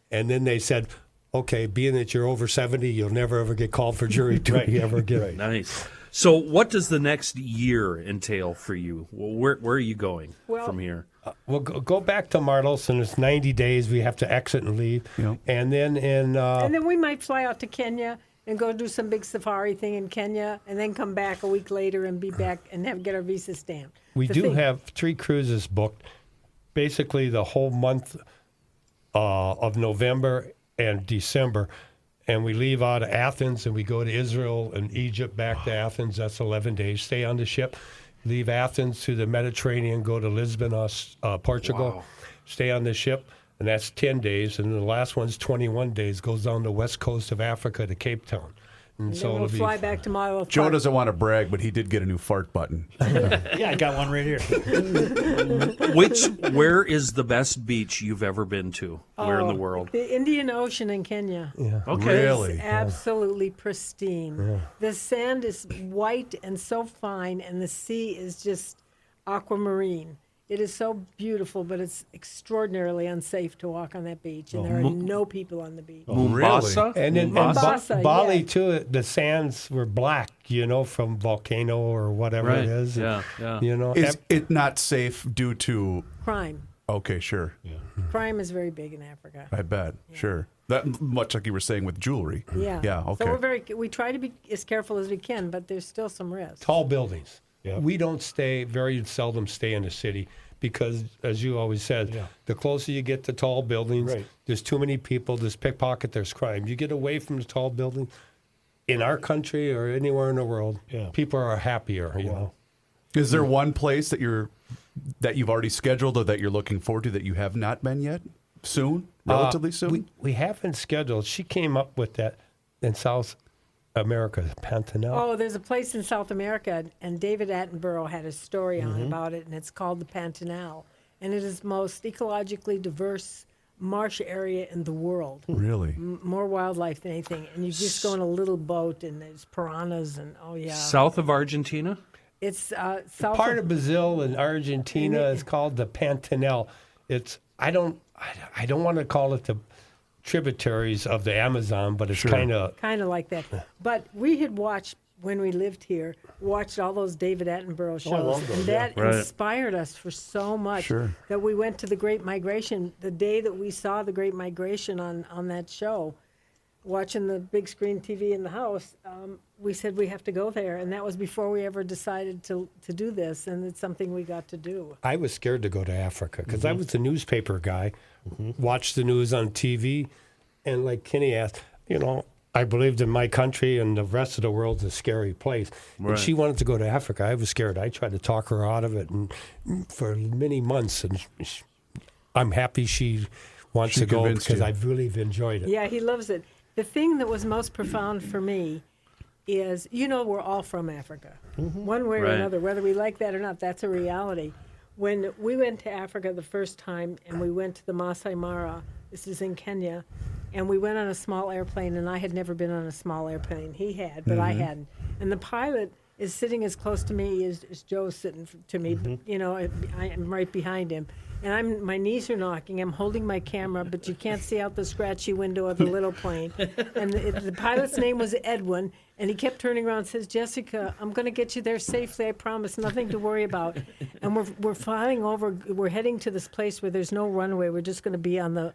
And then they said, okay, being that you're over 70, you'll never ever get called for jury duty ever again. Nice. So, what does the next year entail for you? Where are you going from here? We'll go back to Martles, and it's 90 days. We have to exit and leave. Yep. And then and then we might fly out to Kenya and go do some big safari thing in Kenya, and then come back a week later and be back and get our visa stamped. we do have 3 cruises booked, basically the whole month of November and December. And we leave out of Athens and we go to Israel and Egypt, back to Athens. That's 11 days. Stay on the ship. Leave Athens to the Mediterranean, go to Lisbon, Portugal. Stay on the ship, and that's 10 days. And the last one's 21 days, goes down the west coast of Africa to Cape Town. And And so then we'll it'll fly be back to Milo Joe Park. doesn't want to brag, but he did get a new fart button. Yeah, I got one right here. Where is the best beach you've ever been to? Where in the world? The Indian Ocean in Kenya. Okay. Really? It's absolutely pristine. The sand is white and so fine, and the sea is just aquamarine. It is so beautiful, but it's extraordinarily unsafe to walk on that beach, and there are no people on the beach. Mombasa? And in Mombasa, Bali, yeah. too, the sands were black, from volcano or whatever Right. it is. Yeah, yeah. Is it not safe due to? Crime. Okay, sure. Crime is very big in Africa. I bet. Sure. That much like you were saying with jewelry. Yeah. Yeah. Okay. So we try to be as careful as we can, but there's still some risk. Tall buildings. We don't very seldom stay in the city because, as you always said, the closer you get to tall buildings, there's too many people, there's pickpocket, there's crime. You get away from the tall building, in our country or anywhere in the world, people are happier, Is there one place that you've already scheduled or that you're looking forward to that you have not been yet? Soon? Relatively soon? We haven't scheduled. She came up with that in South America, Pantanal. Oh, there's a place in South America, and David Attenborough had a story on about it, and it's called the Pantanal. And it is the most ecologically diverse marsh area in the world. Really? More wildlife than anything. And you just go in a little boat, and there's piranhas, and South of Argentina? It's south Part of Brazil and Argentina is called the Pantanal. It's I don't want to call it the tributaries of the Amazon, but it's kind of like that. But we had watched, when we lived here, watched all those David Attenborough shows, and that inspired us for so much that we went to the Great Migration. The day that we saw the Great Migration on that show, watching the big screen TV in the house, we said we have to go there, and that was before we ever decided to do this, and it's something we got to do. I was scared to go to Africa because I was a newspaper guy, watched the news on TV, and like Kenny asked, I believed in my country and the rest of the world's a scary place. And she wanted to go to Africa. I was scared. I tried to talk her out of it and for many months, and I'm happy she wants to go because I've really enjoyed it. Yeah, he loves it. The thing that was most profound for me is, we're all from Africa, one way or another, whether we like that or not. That's a reality. When we went to Africa the first time, and we went to the Masai Mara, this is in Kenya, and we went on a small airplane, and I had never been on a small airplane. He had, but I hadn't. And the pilot is sitting as close to me as Joe's sitting to me. You know, I'm right behind him. And my knees are knocking. I'm holding my camera, but you can't see out the scratchy window of the little plane. And the pilot's name was Edwin, and he kept turning around and says, "Jessica, I'm going to get you there safely. I promise. Nothing to worry about." And we're flying over. We're heading to this place where there's no runway. We're just going to be on the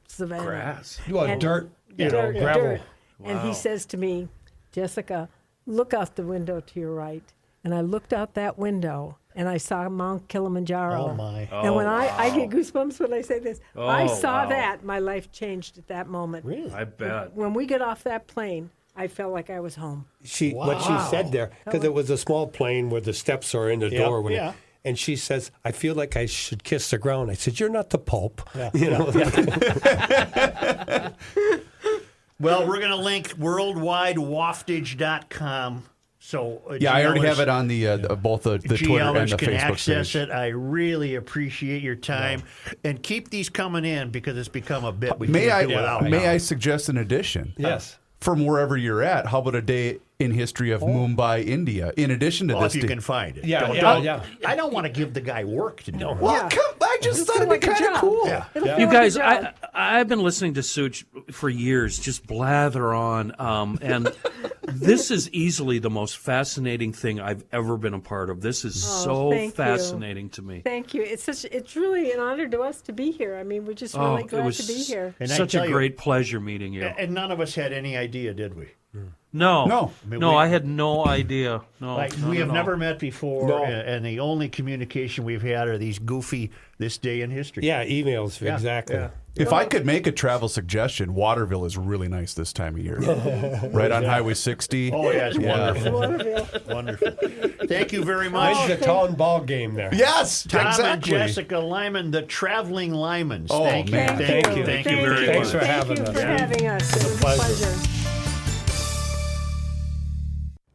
savannah. Grass. You want dirt, Dirt, gravel. dirt. And he says to me, "Jessica, look out the window to your right." And I looked out that window, and I saw Mount Kilimanjaro. Oh, my. And when I get goosebumps when I say this. I Oh, saw wow. that. My life changed at that moment. Really? I bet. When we get off that plane, I felt like I was home. What she said there, because it was a small plane where the steps are in the door. When and she says, "I feel like I should kiss the ground." I said, "You're not the Pope." Yeah. You know. Well, we're going to link worldwidewaftage.com. So I already have it on the both the Twitter and the can Facebook access page. it. I really appreciate your time, and keep these coming in because it's become a bit. We May can't do without it. I suggest an addition? Yes. From wherever you're at, how about a day in history of Mumbai, India? In addition to Well, this, if you can find it. Yeah, Don't- I don't want to give the guy work to do. Well, I just thought it'd be kind of cool. Yeah. You guys, I've been listening to Such for years, just blather on, and this is easily the most fascinating thing I've ever been a part of. This is so thank you. fascinating to me. Thank you. It's really an honor to us to be here. I mean, we're just really it glad was to be here. And I such tell a you- great pleasure meeting you. And none of us had any idea, did we? No, mean, no, we- I had no idea. No, Like no, we no, have no. never met before, No. and the only communication we've had are these goofy "this day in history." Yeah, emails, Yeah, exactly. yeah. If I could make a travel suggestion, Waterville is really nice this time of year. Right on Highway 60. Oh yeah, it's wonderful. Waterville. Wonderful. Thank you very When's much, the town ball game there? Yes, Tom and exactly. Jessica Lyman, the traveling Lymans. Oh, Thank you, man. thank Thank you, you. thank you very Thanks much. for having us. Thank you for having us. It was a pleasure. pleasure.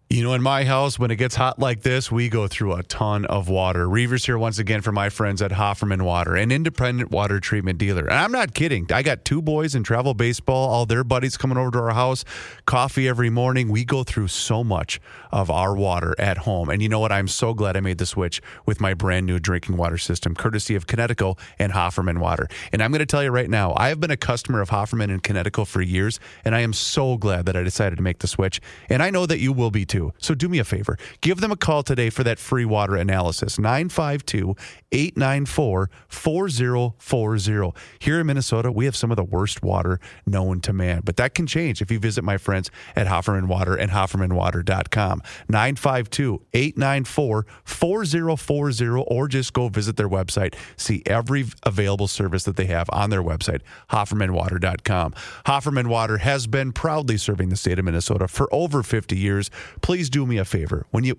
You know, in my house, when it gets hot like this, we go through a ton of water. Reavers here once again for my friends at Hofferman Water, an independent water treatment dealer. And I'm not kidding. I got two boys in travel baseball, all their buddies coming over to our house, coffee every morning. We go through so much of our water at home. And you know what? I'm so glad I made the switch with my brand new drinking water system, courtesy of Connecticut and Hofferman Water. And I'm going to tell you right now, I have been a customer of Hofferman and Connecticut for years, and I am so glad that I decided to make the switch. And I know that you will be too. So do me a favor. Give them a call today for that free water analysis. 952-894-4040. Here in Minnesota, we have some of the worst water known to man. But that can change if you visit my friends at Hofferman Water and HoffermanWater.com. 952-894-4040, or just go visit their website. See every available service that they have on their website, HoffermanWater.com. Hofferman Water has been proudly serving the state of Minnesota for over 50 years. Please do me a favor. When you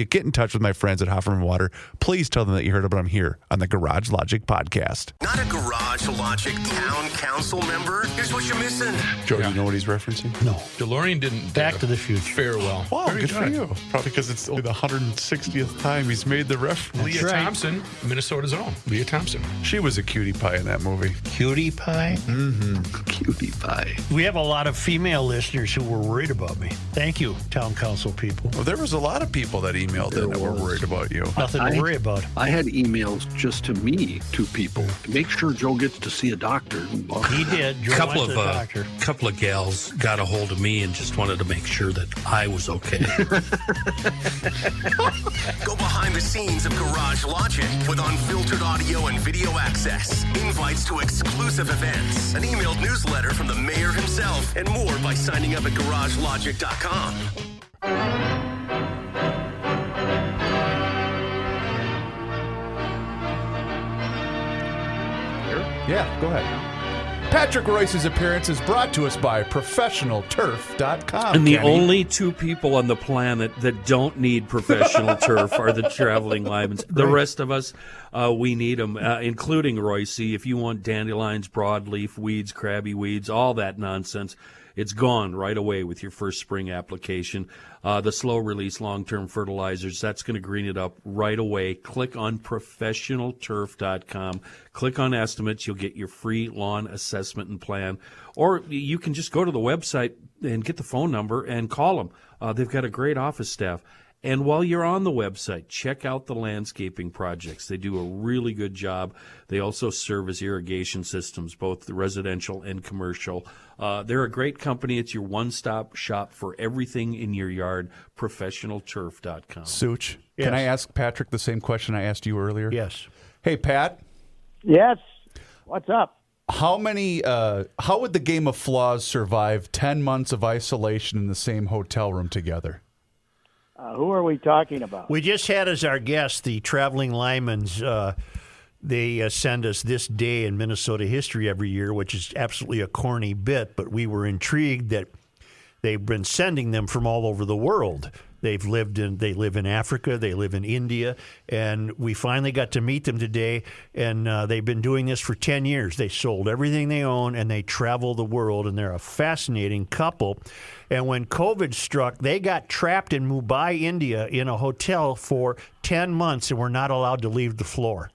get in touch with my friends at Hofferman Water, please tell them that you heard about them here on the Garage Logic podcast. Not a Garage Logic town council member? Here's what you're missing. Joe, do you know what he's referencing? No. DeLorean didn't Back to the Future. farewell. Wow, good for you. Probably because it's only the 160th time he's made the reference. Leah Thompson, Minnesota's own. Leah Thompson. She was a cutie pie in that movie. Cutie pie? Mm-hmm. Cutie pie. We have a lot of female listeners who were worried about me. Thank you, town council people. Well, there was a lot of people that emailed in that were worried about you. Nothing to worry about. I had emails just to me, to people. Make sure Joe gets to see a doctor. He did. Joe Couple went to the doctor. couple of gals got a hold of me and just wanted to make sure that I was okay. Go behind the scenes of Garage Logic with unfiltered audio and video access, invites to exclusive events, an emailed newsletter from the mayor himself, and more by signing up at GarageLogic.com. Yeah, go ahead. Patrick Royce's appearance is brought to us by ProfessionalTurf.com. And the Kenny. only two people on the planet that don't need professional turf are the traveling Lymans. The rest of us, we need them, including Reusse. If you want dandelions, broadleaf weeds, crabby weeds, all that nonsense, it's gone right away with your first spring application. The slow-release long-term fertilizers, that's going to green it up right away. Click on ProfessionalTurf.com. Click on estimates. You'll get your free lawn assessment and plan. Or you can just go to the website and get the phone number and call them. They've got a great office staff. And while you're on the website, check out the landscaping projects. They do a really good job. They also serve as irrigation systems, both the residential and commercial. They're a great company. It's your one-stop shop for everything in your yard, professionalturf.com. Such, Yes. can I ask Patrick the same question I asked you earlier? Yes. Hey, Pat. Yes. What's up? How would the Game of Flaws survive 10 months of isolation in the same hotel room together? Who are we talking about? We just had as our guest the traveling Lymans. They send us This Day in Minnesota History every year, which is absolutely a corny bit, but we were intrigued that they've been sending them from all over the world. They live in Africa, they live in India, and we finally got to meet them today, and they've been doing this for 10 years. They sold everything they own, and they travel the world, and they're a fascinating couple. And when COVID struck, they got trapped in Mumbai, India, in a hotel for 10 months, and were not allowed to leave the floor.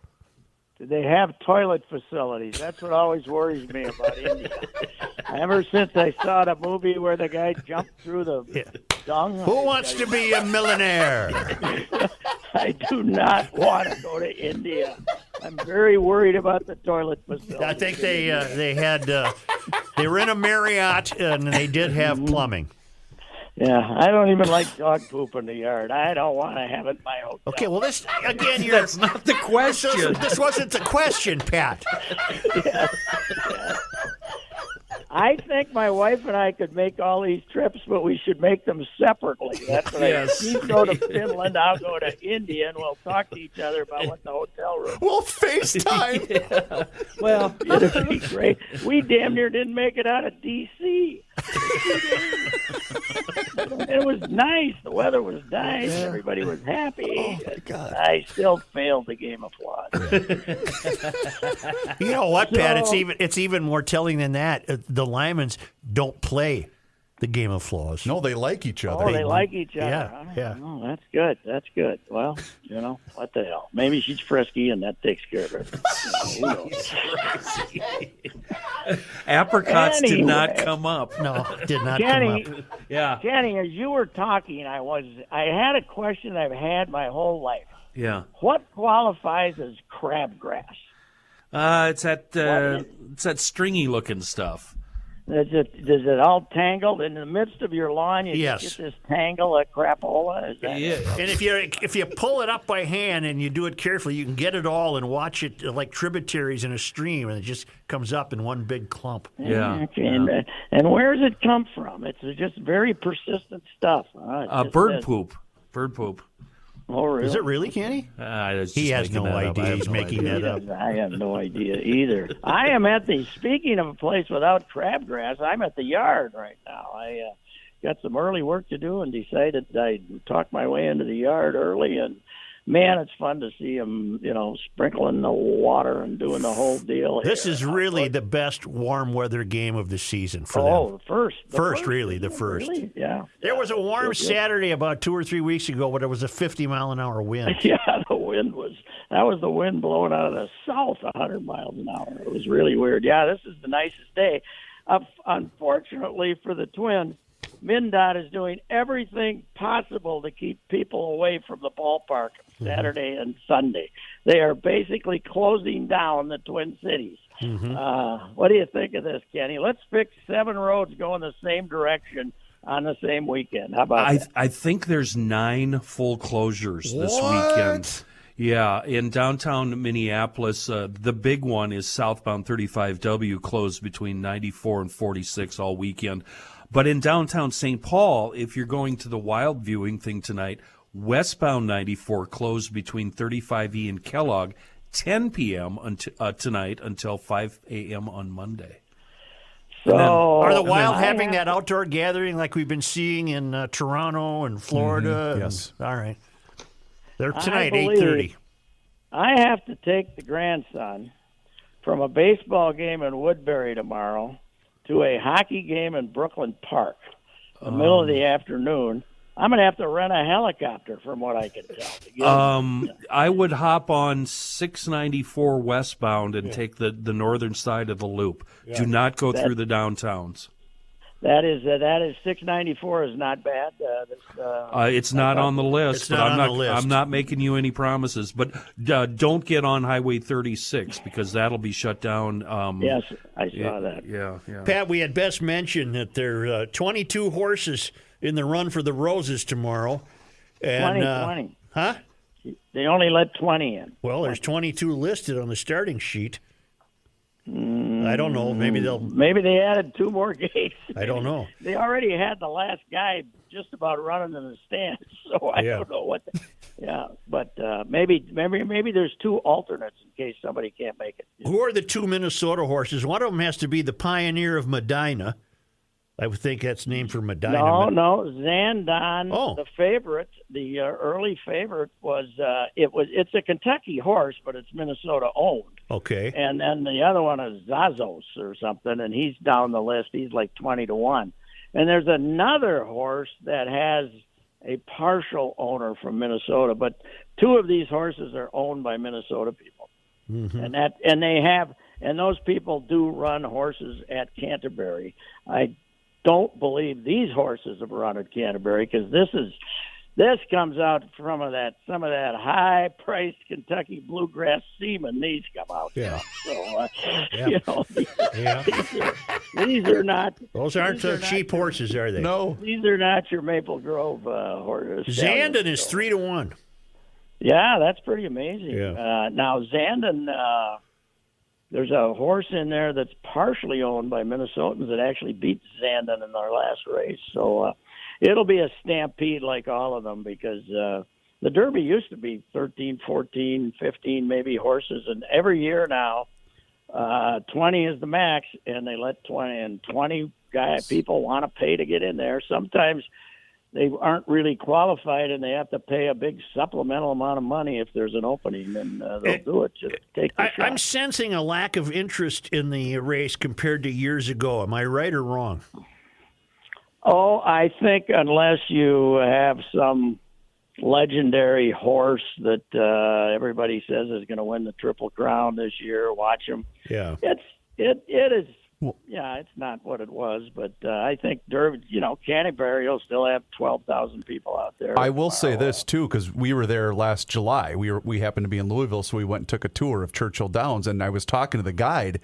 Do they have toilet facilities? That's what always worries me about India. Ever since I saw the movie where the guy jumped through the dung. Who wants to be a millionaire? I do not want to go to India. I'm very worried about the toilet facilities. I think they were in a Marriott, and they did have plumbing. Yeah, I don't even like dog poop in the yard. I don't want to have it in my hotel. Okay, well, this, again, That's not the question. This wasn't the question, Pat. Yes. I think my wife and I could make all these trips, but we should make them separately. That's what Yes. You go to Finland, I'll go to India, and we'll talk to each other about what the hotel room. We'll FaceTime. Yeah. Well, It'd be great. We damn near didn't make it out of D.C. It was nice. The weather was nice. Everybody was happy. Oh, my God. I still failed the Game of Flaws. You know what, Pat? It's even more telling than that. The Lymans don't play the Game of Flaws. No, they like each other. Oh, they like each other. Yeah, huh? yeah. Oh, that's good. That's good. Well, what the hell? Maybe she's frisky, and that takes care of it. Who knows? Apricots did not Anyway. come up. No, did not Jenny, come up. Yeah. Jenny, as you were talking, I had a question I've had my whole life. Yeah. What qualifies as crabgrass? It's that stringy looking stuff. Is it all tangled in the midst of your lawn? You Yes. just get this tangle of crapola. Is that And if you pull it up by hand and you do it carefully, you can get it all and watch it like tributaries in a stream, and it just comes up in one big clump. Yeah. Okay. And where does it come from? It's just very persistent stuff. Bird poop. Bird poop. Oh, really? Is it really, Kenny? He has no idea. He's making that up. I have no idea either. I am speaking of a place without crabgrass, I'm at the yard right now. I got some early work to do and decided I'd talk my way into the yard early. And, man, it's fun to see them, sprinkling the water and doing the whole deal. This is really the best warm weather game of the season for them. The first. The first. Really? Yeah. There was a warm Saturday about 2 or 3 weeks ago, but it was a 50-mile-an-hour wind. Yeah, that was the wind blowing out of the south 100 miles an hour. It was really weird. Yeah, this is the nicest day. Unfortunately for the Twins, MnDOT is doing everything possible to keep people away from the ballpark Saturday and Sunday. They are basically closing down the Twin Cities. What do you think of this, Kenny? Let's fix 7 roads going the same direction on the same weekend. How about that? I think there's 9 full closures this weekend. Yeah, in downtown Minneapolis, the big one is southbound 35W closed between 94 and 46 all weekend. But in downtown St. Paul, if you're going to the wild viewing thing tonight, westbound 94 closed between 35E and Kellogg, 10 p.m. Tonight until 5 a.m. on Monday. So, are the Wild having that outdoor gathering like we've been seeing in Toronto and Florida? Yes. All right. They're tonight, I believe 8:30. I have to take the grandson from a baseball game in Woodbury tomorrow to a hockey game in Brooklyn Park in the middle of the afternoon. I'm going to have to rent a helicopter from what I can tell. I would hop on 694 westbound and take the northern side of the loop. Do not go through the downtowns. That is $694 is not bad. It's not on the list, It's but not I'm on not. the list. I'm not making you any promises. But don't get on Highway 36 because that'll be shut down. Yes, I saw that. Yeah. Pat, we had best mention that there are 22 horses in the run for the Roses tomorrow. And, 20. Huh? They only let 20 in. Well, there's 22 listed on the starting sheet. I don't know. Maybe they added 2 more gates. I don't know. They already had the last guy just about running in the stands, so I don't know what. But maybe there's 2 alternates in case somebody can't make it. Who are the 2 Minnesota horses? One of them has to be the Pioneer of Medina. I would think that's named for Medina. No, Zandon. The favorite, the early favorite was it's a Kentucky horse, but it's Minnesota owned. Okay. And then the other one is Zazos or something, and he's down the list. He's like 20-1. And there's another horse that has a partial owner from Minnesota, but 2 of these horses are owned by Minnesota people. Mm-hmm. And those people do run horses at Canterbury. I don't believe these horses have run at Canterbury because this comes out from some of that high-priced Kentucky bluegrass semen. These come out. Yeah. So these are not. Those aren't cheap horses, are they? No. These are not your Maple Grove horses. Zandon is 3-1. Yeah, that's pretty amazing. Yeah. Now Zandon. There's a horse in there that's partially owned by Minnesotans that actually beat Zandon in our last race. So it'll be a stampede like all of them because the Derby used to be 13, 14, 15 maybe horses. And every year now, 20 is the max, and they let 20 people want to pay to get in there. Sometimes they aren't really qualified, and they have to pay a big supplemental amount of money if there's an opening, and they'll do it. Just take the shot. I'm sensing a lack of interest in the race compared to years ago. Am I right or wrong? Oh, I think unless you have some legendary horse that everybody says is going to win the Triple Crown this year, watch him. Yeah, it is. Yeah, it's not what it was, but I think Derby, Canterbury will still have 12,000 people out there. I will say this too, because we were there last July. We happened to be in Louisville, so we went and took a tour of Churchill Downs, and I was talking to the guide,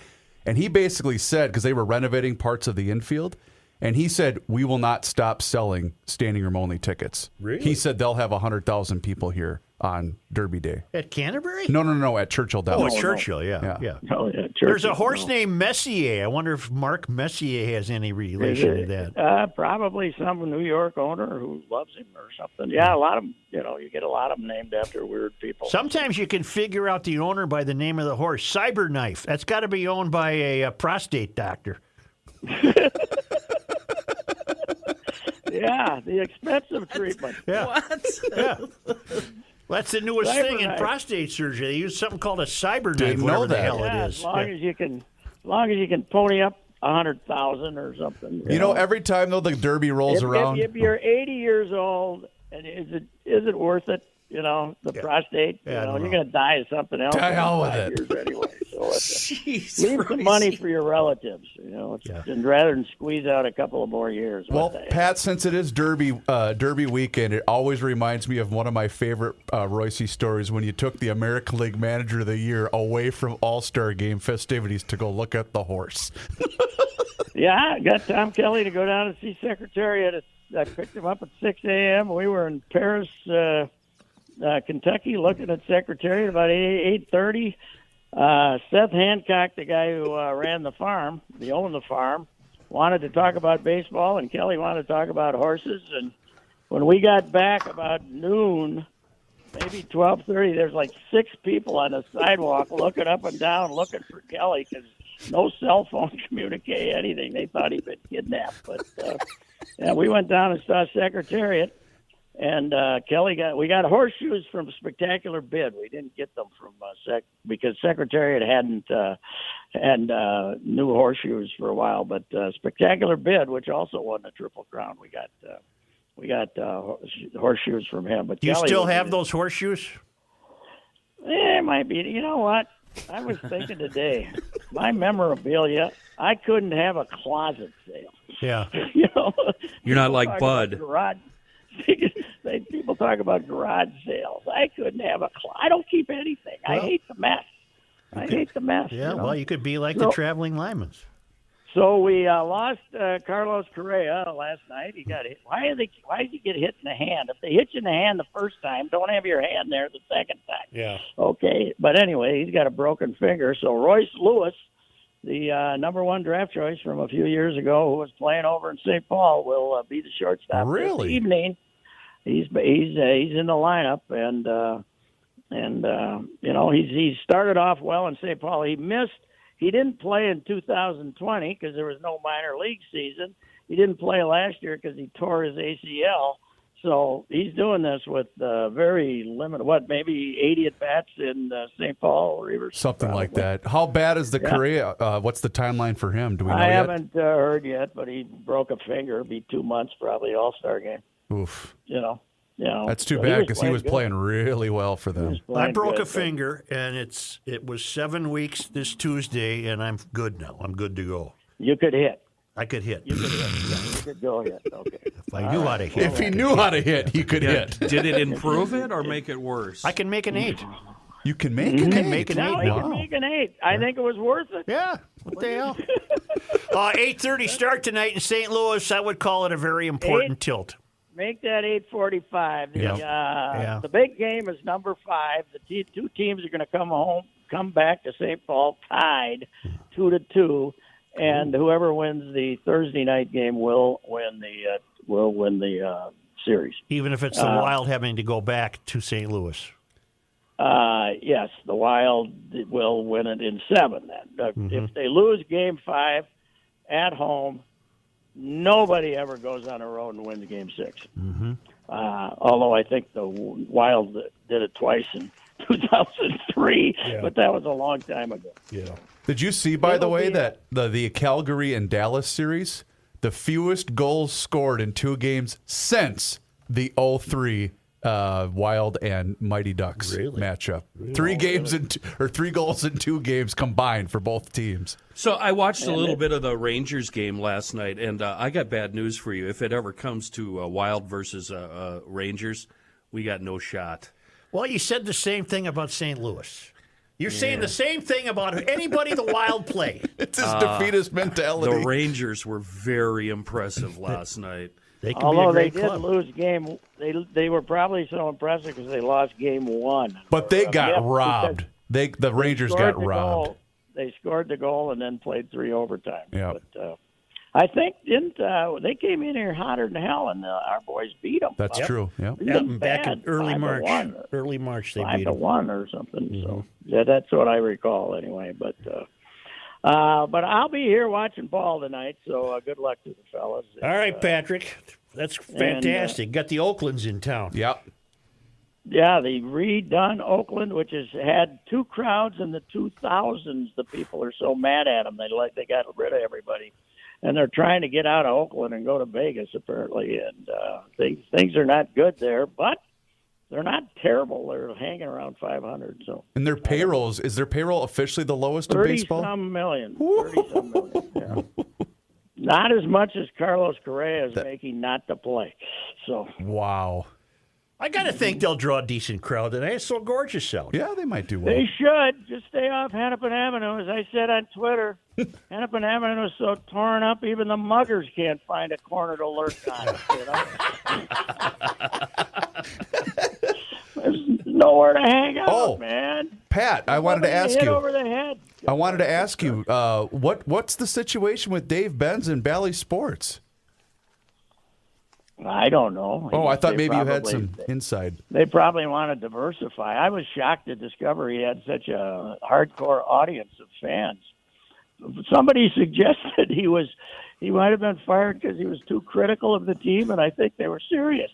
and he basically said, because they were renovating parts of the infield, and he said, we will not stop selling standing room only tickets. Really? He said they'll have 100,000 people here on Derby Day. At Canterbury? No, at Churchill Downs. Oh, at Churchill, yeah. Oh, yeah, Churchill, There's a horse named Messier. I wonder if Mark Messier has any relation to that. Probably some New York owner who loves him or something. Yeah, a lot of them, you get a lot of them named after weird people. Sometimes you can figure out the owner by the name of the horse. Cyberknife. That's got to be owned by a prostate doctor. Yeah, the expensive treatment. Yeah. What? Yeah. That's the newest thing in prostate surgery. They use something called a cyberknife, Didn't whatever know the that. hell Yeah, it is. as long as you can pony up 100,000 or something. You know, every time though the Derby rolls around, if you're 80 years old, and is it worth it? The prostate. Yeah, you're going to die of something else. To hell with 5 it. years anyway. So Jeez, leave some Reusse. money for your relatives. And rather than squeeze out a couple of more years. well, Pat, since it is Derby weekend, it always reminds me of one of my favorite Reusse stories when you took the American League Manager of the Year away from All-Star Game festivities to go look at the horse. Yeah, I got Tom Kelly to go down and see Secretariat. I picked him up at 6 a.m. We were in Paris, Kentucky, looking at Secretariat about 8:30. Seth Hancock, the guy who ran the farm, owned the farm, wanted to talk about baseball, and Kelly wanted to talk about horses. And when we got back about noon, maybe 12:30, there's like 6 people on the sidewalk looking up and down, looking for Kelly because no cell phone communicate anything. They thought he'd been kidnapped. But we went down and saw Secretariat. And Kelly we got horseshoes from Spectacular Bid. We didn't get them from because Secretariat hadn't had new horseshoes for a while. But Spectacular Bid, which also won the Triple Crown, we got horseshoes from him. But Do you Kelly still have those horseshoes? It might be. You know what? I was thinking today, my memorabilia, I couldn't have a closet sale. Yeah. You're not like talk Bud. about garage- People talk about garage sales. I couldn't have I don't keep anything. I hate the mess. I hate the mess. Yeah, well, you could be like the traveling Lymans. So we lost Carlos Correa last night. He got hit. Why did he get hit in the hand? If they hit you in the hand the first time, don't have your hand there the second time. Yeah. Okay. But anyway, he's got a broken finger. So Reusse Lewis, the number one draft choice from a few years ago, who was playing over in St. Paul, will be the shortstop this evening. He's in the lineup, and he started off well in St. Paul. He didn't play in 2020 because there was no minor league season. He didn't play last year because he tore his ACL. So he's doing this with very limited, maybe 80 at-bats in St. Paul, Reusse. Something like that. How bad is the Correa? What's the timeline for him? Do we know I yet? haven't heard yet, but he broke a finger. It'll be 2 months, probably All-Star game. Oof. That's too bad because he was playing really well for them. I broke a finger, and it was 7 weeks this Tuesday, and I'm good now. I'm good to go. You could hit. I could hit. You could hit. You could go hit. Okay. If I knew how to hit. If he knew how to hit, he could hit. Did it improve it or make it worse? I can make an 8. You can make an 8? Make an 8 now. You can make an 8. I think it was worth it. Yeah. What the hell? 8:30 start tonight in St. Louis. I would call it a very important tilt. Make that 8:45. The big game is number 5. The two teams are going to come back to St. Paul tied 2-2, and whoever wins the Thursday night game will win the series. Even if it's the Wild having to go back to St. Louis. Yes, the Wild will win it in 7. Then, if they lose Game 5 at home, nobody ever goes on the road and wins Game 6. Mm-hmm. Although I think the Wild did it twice in 2003, but that was a long time ago. Yeah. Did you see, by the way, that the Calgary and Dallas series, the fewest goals scored in 2 games since the 2003 Wild and Mighty Ducks matchup? 3 goals in 2 games combined for both teams. So I watched a little bit of the Rangers game last night, and I got bad news for you. If it ever comes to Wild versus Rangers, we got no shot. Well, you said the same thing about St. Louis. You're saying the same thing about anybody the Wild play. It's his defeatist mentality. The Rangers were very impressive last night. Although they did lose game, they were probably so impressive because they lost Game 1. But they got robbed. The Rangers got robbed. They scored the goal and then played 3 overtime. Yeah. But I think they came in here hotter than hell, and our boys beat them. That's true. Yeah. Back in early March. Early March they beat them 5-1 or something. Mm-hmm. So that's what I recall anyway. But I'll be here watching ball tonight. So good luck to the fellas. All right, Patrick. That's fantastic. Got the Oaklands in town. Yep. Yeah, the redone Oakland, which has had 2 crowds in the 2000s. The people are so mad at them. They got rid of everybody, and they're trying to get out of Oakland and go to Vegas apparently. And things are not good there, but they're not terrible. They're hanging around 500. So. And their payrolls is their payroll officially the lowest in baseball? 30-some million. 30-some million. Yeah. Not as much as Carlos Correa is making not to play. So. Wow. I got to think they'll draw a decent crowd tonight. It's so gorgeous out. Yeah, they might do well. They should. Just stay off Hennepin Avenue. As I said on Twitter, Hennepin Avenue is so torn up, even the muggers can't find a corner to lurk on. There's nowhere to hang out, man. Pat, I wanted to ask you. Over the head. I wanted to ask you, what's the situation with Dave Benz and Bally Sports? I don't know. I thought maybe you had some inside. They probably want to diversify. I was shocked to discover he had such a hardcore audience of fans. Somebody suggested he might have been fired because he was too critical of the team, and I think they were serious.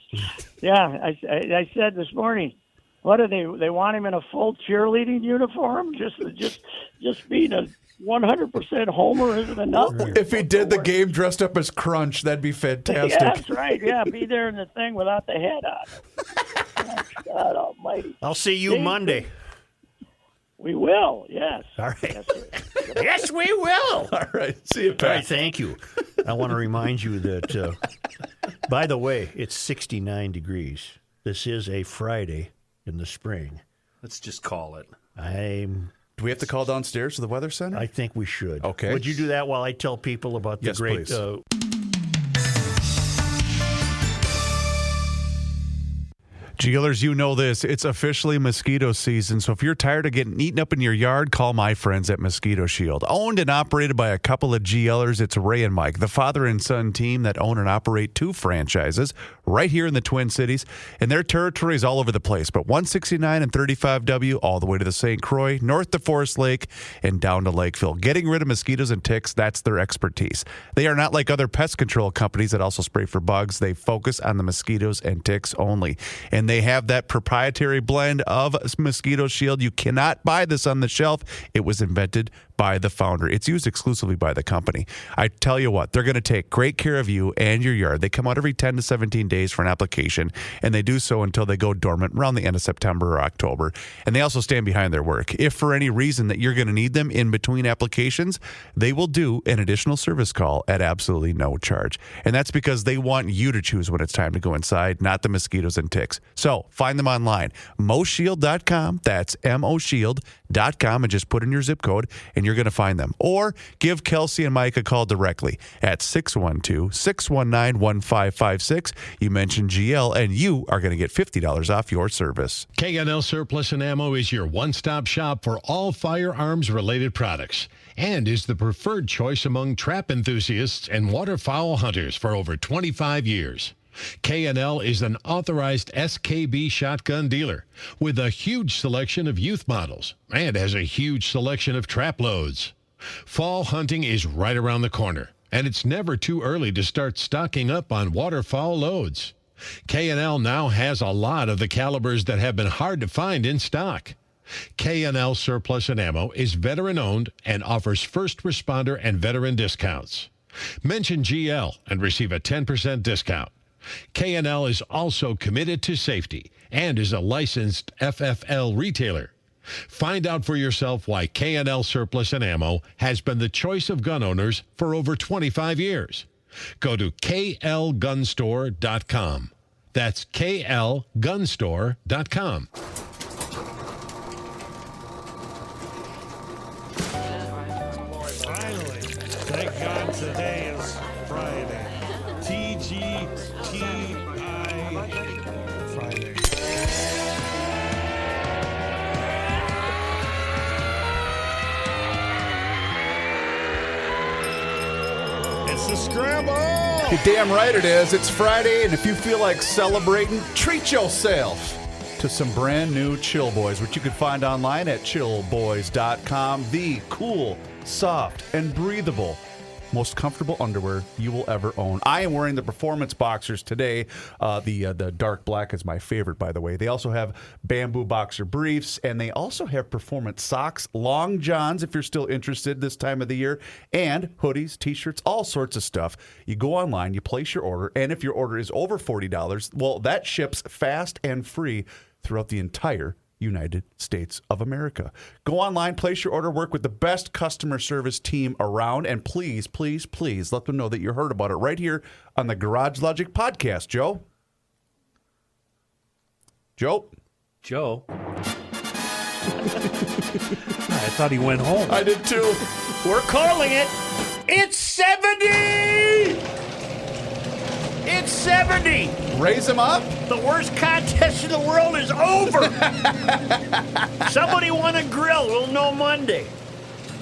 Yeah, I said this morning, what do they want him in a full cheerleading uniform? Just being a 100% homer isn't enough. If he did the game dressed up as Crunch, that'd be fantastic. Yeah, that's right. Yeah, be there in the thing without the head on. God almighty. I'll see you Monday. We will, yes. All right. Yes, we will. All right. See you, Pat. All right, thank you. I want to remind you that, by the way, it's 69 degrees. This is a Friday in the spring. Let's just call it. Do we have to call downstairs to the Weather Center? I think we should. Okay. Would you do that while I tell people about the Yes, great... please. GLers, you know this. It's officially mosquito season, so if you're tired of getting eaten up in your yard, call my friends at Mosquito Shield. Owned and operated by a couple of GLers, it's Ray and Mike, the father and son team that own and operate 2 franchises right here in the Twin Cities, and their territory is all over the place, but 169 and 35W all the way to the St. Croix, north to Forest Lake, and down to Lakeville. Getting rid of mosquitoes and ticks, that's their expertise. They are not like other pest control companies that also spray for bugs. They focus on the mosquitoes and ticks only, and they have that proprietary blend of Mosquito Shield. You cannot buy this on the shelf. It was invented by the founder. It's used exclusively by the company. I tell you what, they're going to take great care of you and your yard. They come out every 10 to 17 days for an application, and they do so until they go dormant around the end of September or October. And they also stand behind their work. If for any reason that you're going to need them in between applications, they will do an additional service call at absolutely no charge. And that's because they want you to choose when it's time to go inside, not the mosquitoes and ticks. So find them online, moshield.com. That's moshield.com, and just put in your zip code, and you're going to find them. Or give Kelsey and Mike a call directly at 612-619-1556. You mentioned GL, and you are going to get $50 off your service. K&L Surplus and Ammo is your one-stop shop for all firearms-related products and is the preferred choice among trap enthusiasts and waterfowl hunters for over 25 years. K&L is an authorized SKB shotgun dealer with a huge selection of youth models and has a huge selection of trap loads. Fall hunting is right around the corner, and it's never too early to start stocking up on waterfowl loads. K&L now has a lot of the calibers that have been hard to find in stock. K&L Surplus and Ammo is veteran-owned and offers first responder and veteran discounts. Mention GL and receive a 10% discount. K&L is also committed to safety and is a licensed FFL retailer. Find out for yourself why K&L Surplus and Ammo has been the choice of gun owners for over 25 years. Go to klgunstore.com. That's klgunstore.com. Finally, thank God today is Friday. TGTI Friday. It's the scramble! You're damn right it is. It's Friday, and if you feel like celebrating, treat yourself to some brand new Chill Boys, which you can find online at chillboys.com. The cool, soft, and breathable, most comfortable underwear you will ever own. I am wearing the performance boxers today. The dark black is my favorite, by the way. They also have bamboo boxer briefs, and they also have performance socks, long johns if you're still interested this time of the year, and hoodies, t-shirts, all sorts of stuff. You go online, you place your order, and if your order is over $40, well, that ships fast and free throughout the entire United States of America. Go online, place your order, work with the best customer service team around, and please, please, please let them know that you heard about it right here on the Garage Logic podcast, Joe. Joe? Joe? I thought he went home. I did too. We're calling it. It's 70! It's 70! Raise them up? The worst contest in the world is over! Somebody won a grill. We'll know Monday.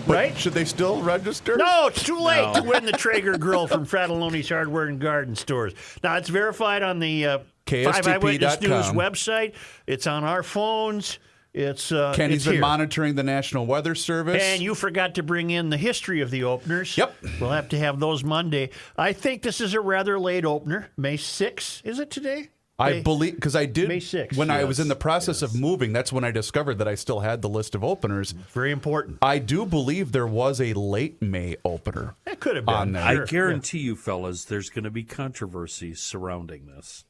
Right? Should they still register? No, it's too late to win the Traeger grill from Fratelloni's Hardware and Garden Stores. Now, it's verified on the 5 Eyewitness News website. It's on our phones. It's Kenny's it's been monitoring the National Weather Service. And you forgot to bring in the history of the openers. Yep. We'll have to have those Monday. I think this is a rather late opener. May 6th. Is it today? I believe, because I did, May 6th. when I was in the process of moving, that's when I discovered that I still had the list of openers. Very important. I do believe there was a late May opener. That could have been. On there. I guarantee you, fellas, there's going to be controversy surrounding this.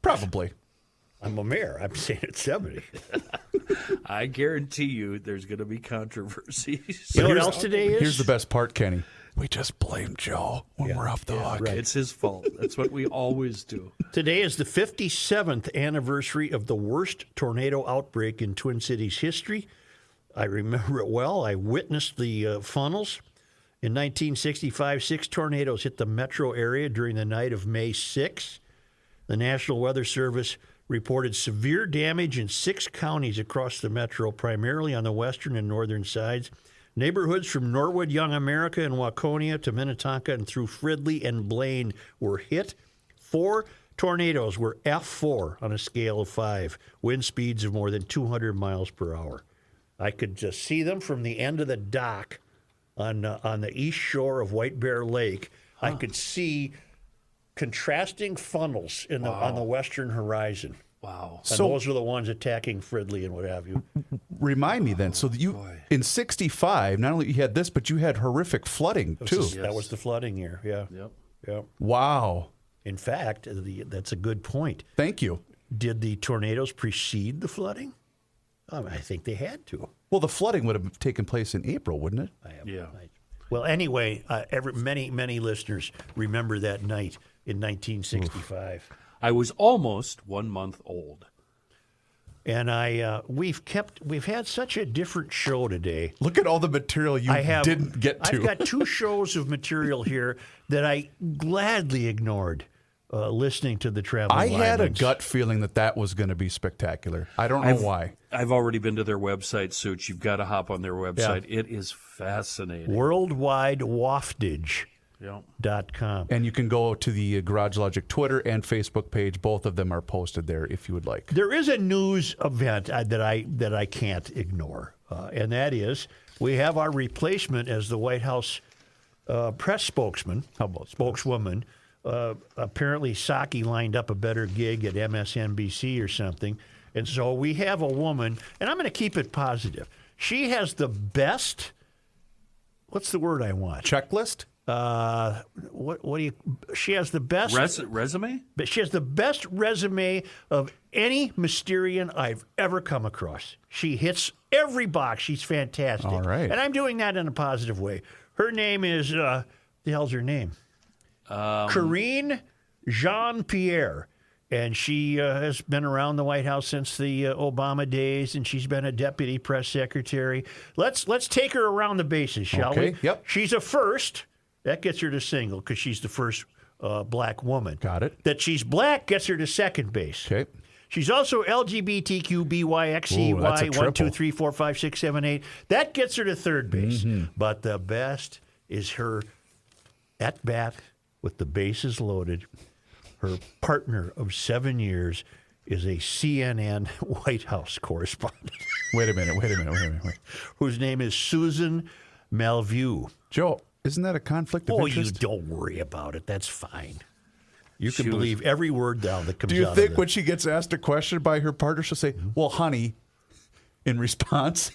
Probably. I'm a mayor. I'm saying it's 70. I guarantee you there's going to be controversy. You know what else today is? Here's the best part, Kenny. We just blame Joe when we're off the hook. Right. It's his fault. That's what we always do. Today is the 57th anniversary of the worst tornado outbreak in Twin Cities history. I remember it well. I witnessed the funnels. In 1965, 6 tornadoes hit the metro area during the night of May 6. The National Weather Service reported severe damage in 6 counties across the metro, primarily on the western and northern sides. Neighborhoods from Norwood, Young America, and Waconia to Minnetonka and through Fridley and Blaine were hit. 4 tornadoes were F4 on a scale of 5, wind speeds of more than 200 miles per hour. I could just see them from the end of the dock on the east shore of White Bear Lake. I could see contrasting funnels on the western horizon. Wow. And those are the ones attacking Fridley and what have you. Remind me then. So in 65, not only you had this, but you had horrific flooding too. That was the flooding year. Yeah. Yep. Wow. In fact, that's a good point. Thank you. Did the tornadoes precede the flooding? I think they had to. Well, the flooding would have taken place in April, wouldn't it? Well, anyway, many listeners remember that night in 1965. I was almost 1 month old. And we've had such a different show today. Look at all the material didn't get to. I've got 2 shows of material here that I gladly ignored listening to the traveling I had a Lymans. gut feeling that was going to be spectacular. I don't know why. I've already been to their website, Suits. You've got to hop on their website. Yeah. It is fascinating. WorldwideWaftage.com. And you can go to the Garage Logic Twitter and Facebook page. Both of them are posted there if you would like. There is a news event that I can't ignore, and that is we have our replacement as the White House press spokesman. How about spokeswoman? Apparently, Psaki lined up a better gig at MSNBC or something, and so we have a woman, and I'm going to keep it positive. She has the best. What's the word I want? Checklist. What do you? She has the best resume. But she has the best resume of any Mysterian I've ever come across. She hits every box. She's fantastic. All right. And I'm doing that in a positive way. Her name is the hell's her name? Karine Jean-Pierre. And she has been around the White House since the Obama days, and she's been a deputy press secretary. Let's take her around the bases, shall we? Yep. She's a first. That gets her to single because she's the first black woman. Got it. That she's black gets her to second base. Okay. She's also LGBTQBYXCY 1, 2, 3, 4, 5, 6, 7, 8. That gets her to third base. Mm-hmm. But the best is her at bat with the bases loaded. Her partner of 7 years is a CNN White House correspondent. Wait a minute. Whose name is Susan Malveaux. Joe, isn't that a conflict of interest? You don't worry about it. That's fine. You can believe every word down that comes out. Do you of think it. when she gets asked a question by her partner, she'll say, "Well, honey," in response?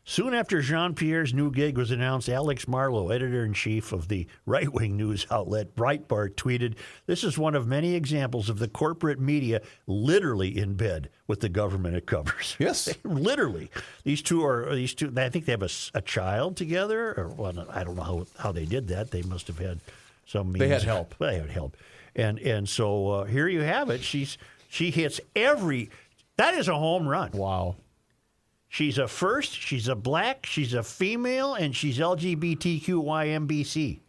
Soon after Jean-Pierre's new gig was announced, Alex Marlow, editor-in-chief of the right-wing news outlet Breitbart, tweeted, "This is one of many examples of the corporate media literally in bed with the government it covers." Yes. Literally. These two, I think they have a child together. Or well, I don't know how they did that. They must have had some means. They had help. They had help. And so here you have it. She hits every – that is a home run. Wow. She's a first, she's a black, she's a female, and she's LGBTQYMBC.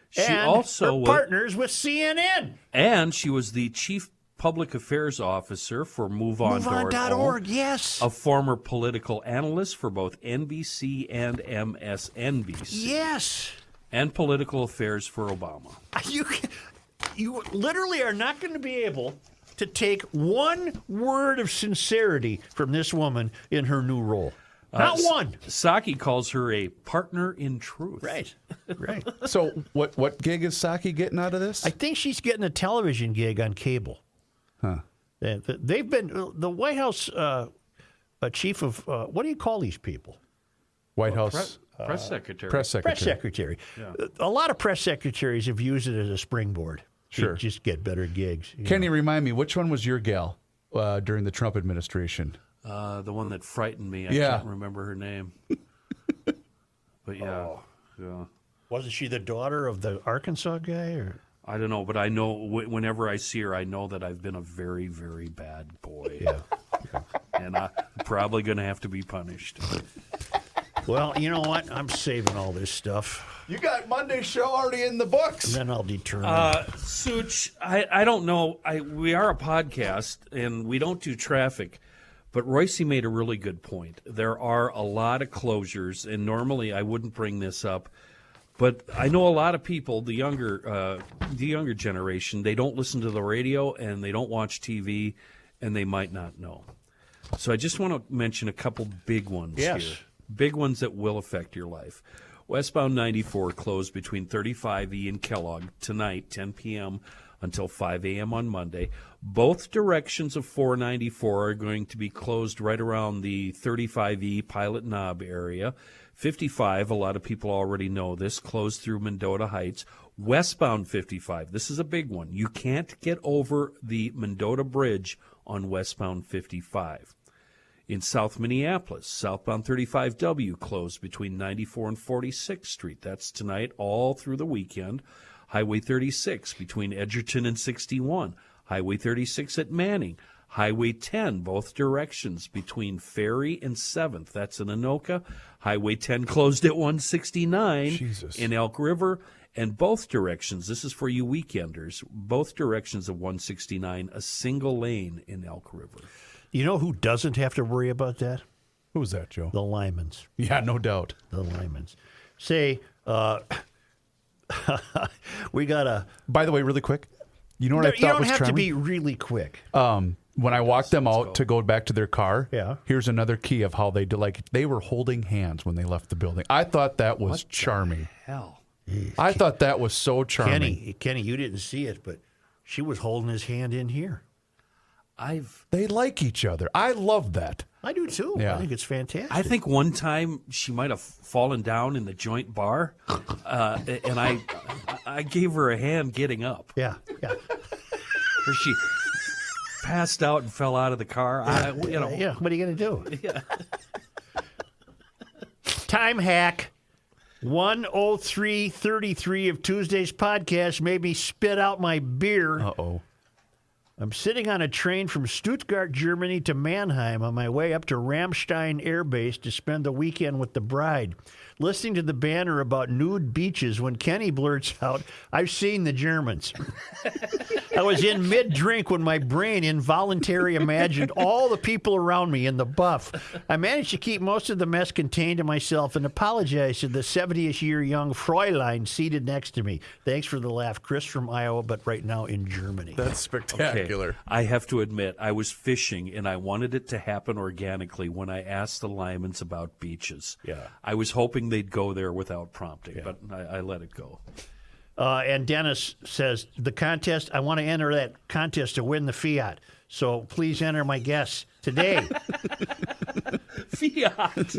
She also partners with CNN. And she was the chief public affairs officer for MoveOn.org. MoveOn.org, yes. A former political analyst for both NBC and MSNBC. Yes. And political affairs for Obama. You literally are not going to be able to take one word of sincerity from this woman in her new role. Not one. Psaki calls her a partner in truth. Right. So what gig is Psaki getting out of this? I think she's getting a television gig on cable. Huh. They've been, the White House chief of, what do you call these people? White House. Press secretary. Press secretary. Yeah. A lot of press secretaries have used it as a springboard. Sure. Just get better gigs. Can you remind me, which one was your gal during the Trump administration? The one that frightened me. I can't remember her name. But yeah. Wasn't she the daughter of the Arkansas guy? Or I don't know, but I know whenever I see her, I know that I've been a very, very bad boy. Yeah. And I'm probably going to have to be punished. Well, you know what? I'm saving all this stuff. You got Monday's show already in the books. And then I'll determine. Such, I don't know. We are a podcast, and we don't do traffic. But Reusse made a really good point. There are a lot of closures, and normally I wouldn't bring this up. But I know a lot of people, the younger generation, they don't listen to the radio and they don't watch TV, and they might not know. So I just want to mention a couple big ones here. Big ones that will affect your life. Westbound 94 closed between 35E and Kellogg tonight, 10 p.m. until 5 a.m. on Monday. Both directions of 494 are going to be closed right around the 35E Pilot Knob area. 55, a lot of people already know this, closed through Mendota Heights. Westbound 55, this is a big one. You can't get over the Mendota Bridge on westbound 55. In South Minneapolis, southbound 35W closed between 94 and 46th Street. That's tonight all through the weekend. Highway 36 between Edgerton and 61. Highway 36 at Manning. Highway 10, both directions, between Ferry and 7th. That's in Anoka. Highway 10 closed at 169 in Elk River. And both directions, this is for you weekenders, both directions of 169, a single lane in Elk River. You know who doesn't have to worry about that? Who's that, Joe? The Lymans. Yeah, no doubt. The Lymans. Say, we got a... By the way, really quick, you know what I thought was charming? You don't have to be really quick. When I walked them out to go back to their car, yeah. Here's another key of how they did. Like, they were holding hands when they left the building. I thought that was charming. Hell. I thought that was so charming. Kenny, you didn't see it, but she was holding his hand in here. They like each other. I love that. I do too. Yeah. I think it's fantastic. I think one time she might have fallen down in the joint bar, and I gave her a hand getting up. Yeah. Or she passed out and fell out of the car. Yeah. What are you going to do? Yeah. Time hack. 1:03:33 of Tuesday's podcast made me spit out my beer. Uh-oh. I'm sitting on a train from Stuttgart, Germany to Mannheim on my way up to Ramstein Air Base to spend the weekend with the bride. Listening to the banner about nude beaches when Kenny blurts out, "I've seen the Germans." I was in mid-drink when my brain involuntarily imagined all the people around me in the buff. I managed to keep most of the mess contained to myself and apologized to the 70-ish-year young Fräulein seated next to me. Thanks for the laugh. Chris from Iowa, but right now in Germany. That's spectacular. Okay. I have to admit, I was fishing, and I wanted it to happen organically when I asked the Lymans about beaches. Yeah. I was hoping they'd go there without prompting, but I let it go. And Dennis says, the contest, I want to enter that contest to win the Fiat. So please enter my guess today. Fiat.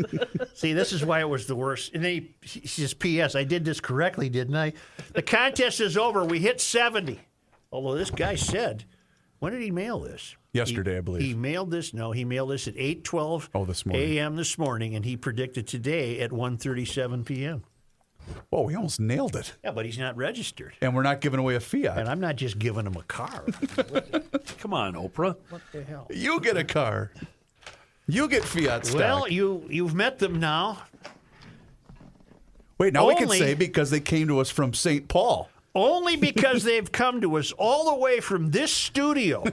See, this is why it was the worst. And then he says, P.S., I did this correctly, didn't I? The contest is over. We hit 70. Although this guy said, when did he mail this? Yesterday, I believe. He mailed this. No, he mailed this at 8:12 this morning. a.m. this morning, and he predicted today at 1:37 p.m. Oh, we almost nailed it. Yeah, but he's not registered. And we're not giving away a Fiat. And I'm not just giving him a car. Come on, Oprah. What the hell? You get a car. You get Fiat stock. Well, you've met them now. Wait, now we can say because they came to us from St. Paul. Only because they've come to us all the way from this studio,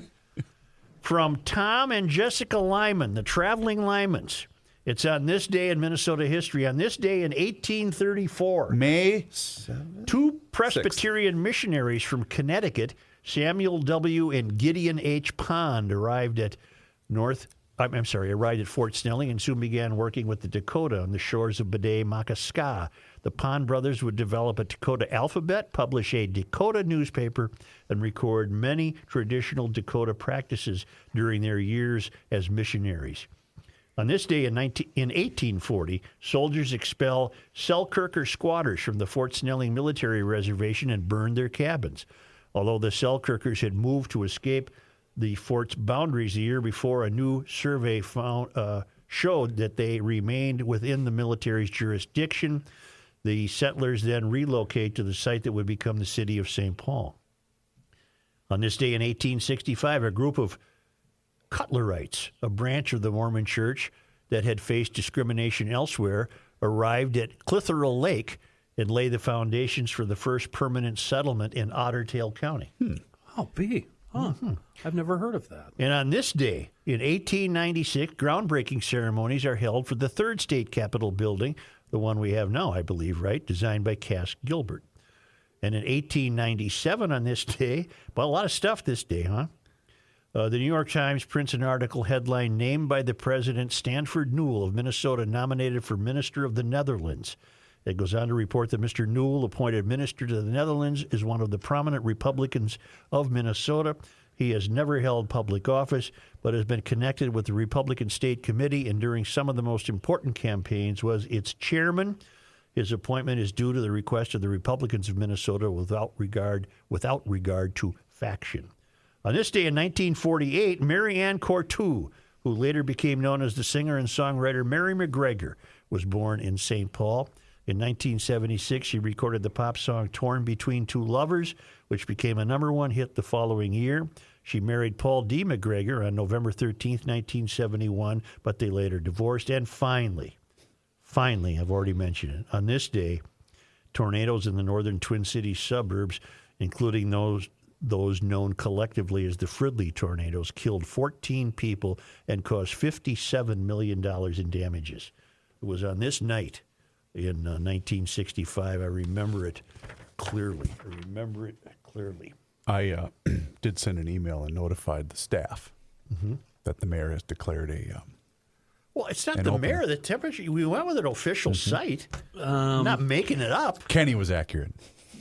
from Tom and Jessica Lyman, the traveling Lymans. It's on this day in Minnesota history. On this day in 1834, May 7th? Two Presbyterian missionaries from Connecticut, Samuel W. and Gideon H. Pond, arrived at Fort Snelling and soon began working with the Dakota on the shores of Bede-Makaska. The Pond brothers would develop a Dakota alphabet, publish a Dakota newspaper, and record many traditional Dakota practices during their years as missionaries. On this day in 1840, soldiers expel Selkirker squatters from the Fort Snelling military reservation and burned their cabins. Although the Selkirkers had moved to escape the fort's boundaries the year before, a new survey showed that they remained within the military's jurisdiction. The settlers then relocate to the site that would become the city of St. Paul. On this day in 1865, a group of Cutlerites, a branch of the Mormon Church that had faced discrimination elsewhere, arrived at Clitheroe Lake and laid the foundations for the first permanent settlement in Otter Tail County. Oh, Huh. I've never heard of that. And on this day, in 1896, groundbreaking ceremonies are held for the third state capitol building, the one we have now, I believe, right? Designed by Cass Gilbert. And in 1897 on this day, but a lot of stuff this day, huh? The New York Times prints an article headline, named by the president, Stanford Newell of Minnesota nominated for Minister of the Netherlands. It goes on to report that Mr. Newell, appointed minister to the Netherlands, is one of the prominent Republicans of Minnesota. He has never held public office, but has been connected with the Republican State Committee, and during some of the most important campaigns was its chairman. His appointment is due to the request of the Republicans of Minnesota without regard to faction. On this day in 1948, Mary Ann Cortu, who later became known as the singer and songwriter Mary McGregor, was born in St. Paul. In 1976, she recorded the pop song Torn Between Two Lovers, which became a #1 hit the following year. She married Paul D. McGregor on November 13th, 1971, but they later divorced. And finally, I've already mentioned it, on this day, tornadoes in the northern Twin Cities suburbs, including those known collectively as the Fridley tornadoes, killed 14 people and caused $57 million in damages. It was on this night in 1965. I remember it clearly. I did send an email and notified the staff that the mayor has declared a... well, it's not the mayor. The temperature. We went with an official site. Not making it up. Kenny was accurate.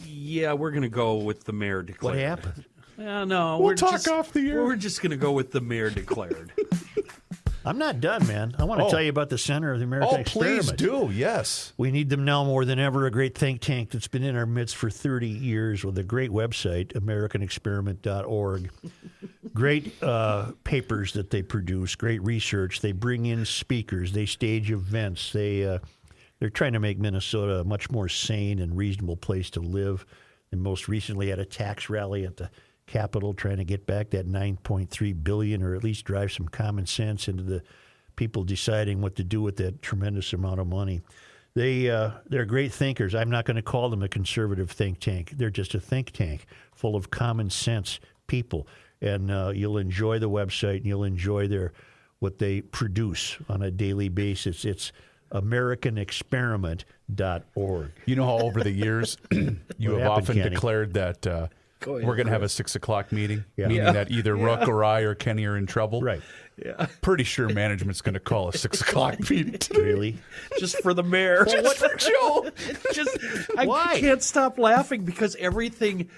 Yeah, we're going to go with the mayor declared. What happened? No, we'll talk off the air. We're just going to go with the mayor declared. I'm not done, man. I want to tell you about the Center of the American Experiment. Please do, yes. We need them now more than ever, a great think tank that's been in our midst for 30 years with a great website, americanexperiment.org. Great papers that they produce, great research. They bring in speakers. They stage events. They're trying to make Minnesota a much more sane and reasonable place to live. And most recently had a tax rally at the Capitol, trying to get back that $9.3 billion, or at least drive some common sense into the people deciding what to do with that tremendous amount of money. They're great thinkers. I'm not going to call them a conservative think tank. They're just a think tank full of common sense people. And you'll enjoy the website, and you'll enjoy what they produce on a daily basis. It's americanexperiment.org. You know how over the years you have often declared that we're going to have a 6 o'clock meeting, meaning that either Rook or I or Kenny are in trouble. Right. Yeah. Pretty sure management's going to call a 6 o'clock meeting today. Really? Just for the mayor. Just for Joe. I can't stop laughing because everything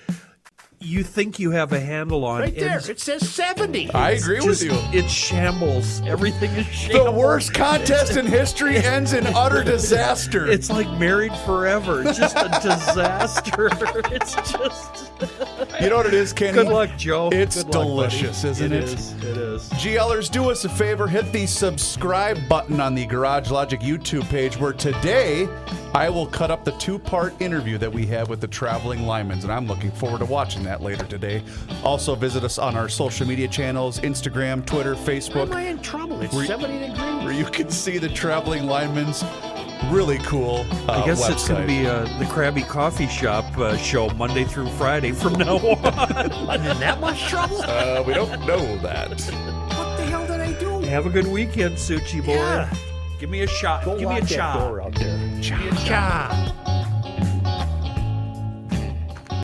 you think you have a handle on. Right there. It says 70. I agree with you. It's shambles. Everything is shambles. The worst contest in history ends in utter disaster. It's like Married Forever. It's just a disaster. It's just... You know what it is, Kenny? Good luck, Joe. It's Good luck, delicious, buddy. isn't it? It is. GLers, do us a favor. Hit the subscribe button on the Garage Logic YouTube page, where today I will cut up the 2-part interview that we have with the traveling Lymans, and I'm looking forward to watching that later today. Also, visit us on our social media channels, Instagram, Twitter, Facebook. Why am I in trouble? It's 70 degrees. Where you can see the traveling Lymans. Really cool I guess website. it's going to be the Krabby Coffee Shop show Monday through Friday from now on. I'm in that much trouble? We don't know that. What the hell did I do? Have a good weekend, Suchi boy. Yeah. Give me a shot. Go Give me a lock that shot. door out there. Give me a shot.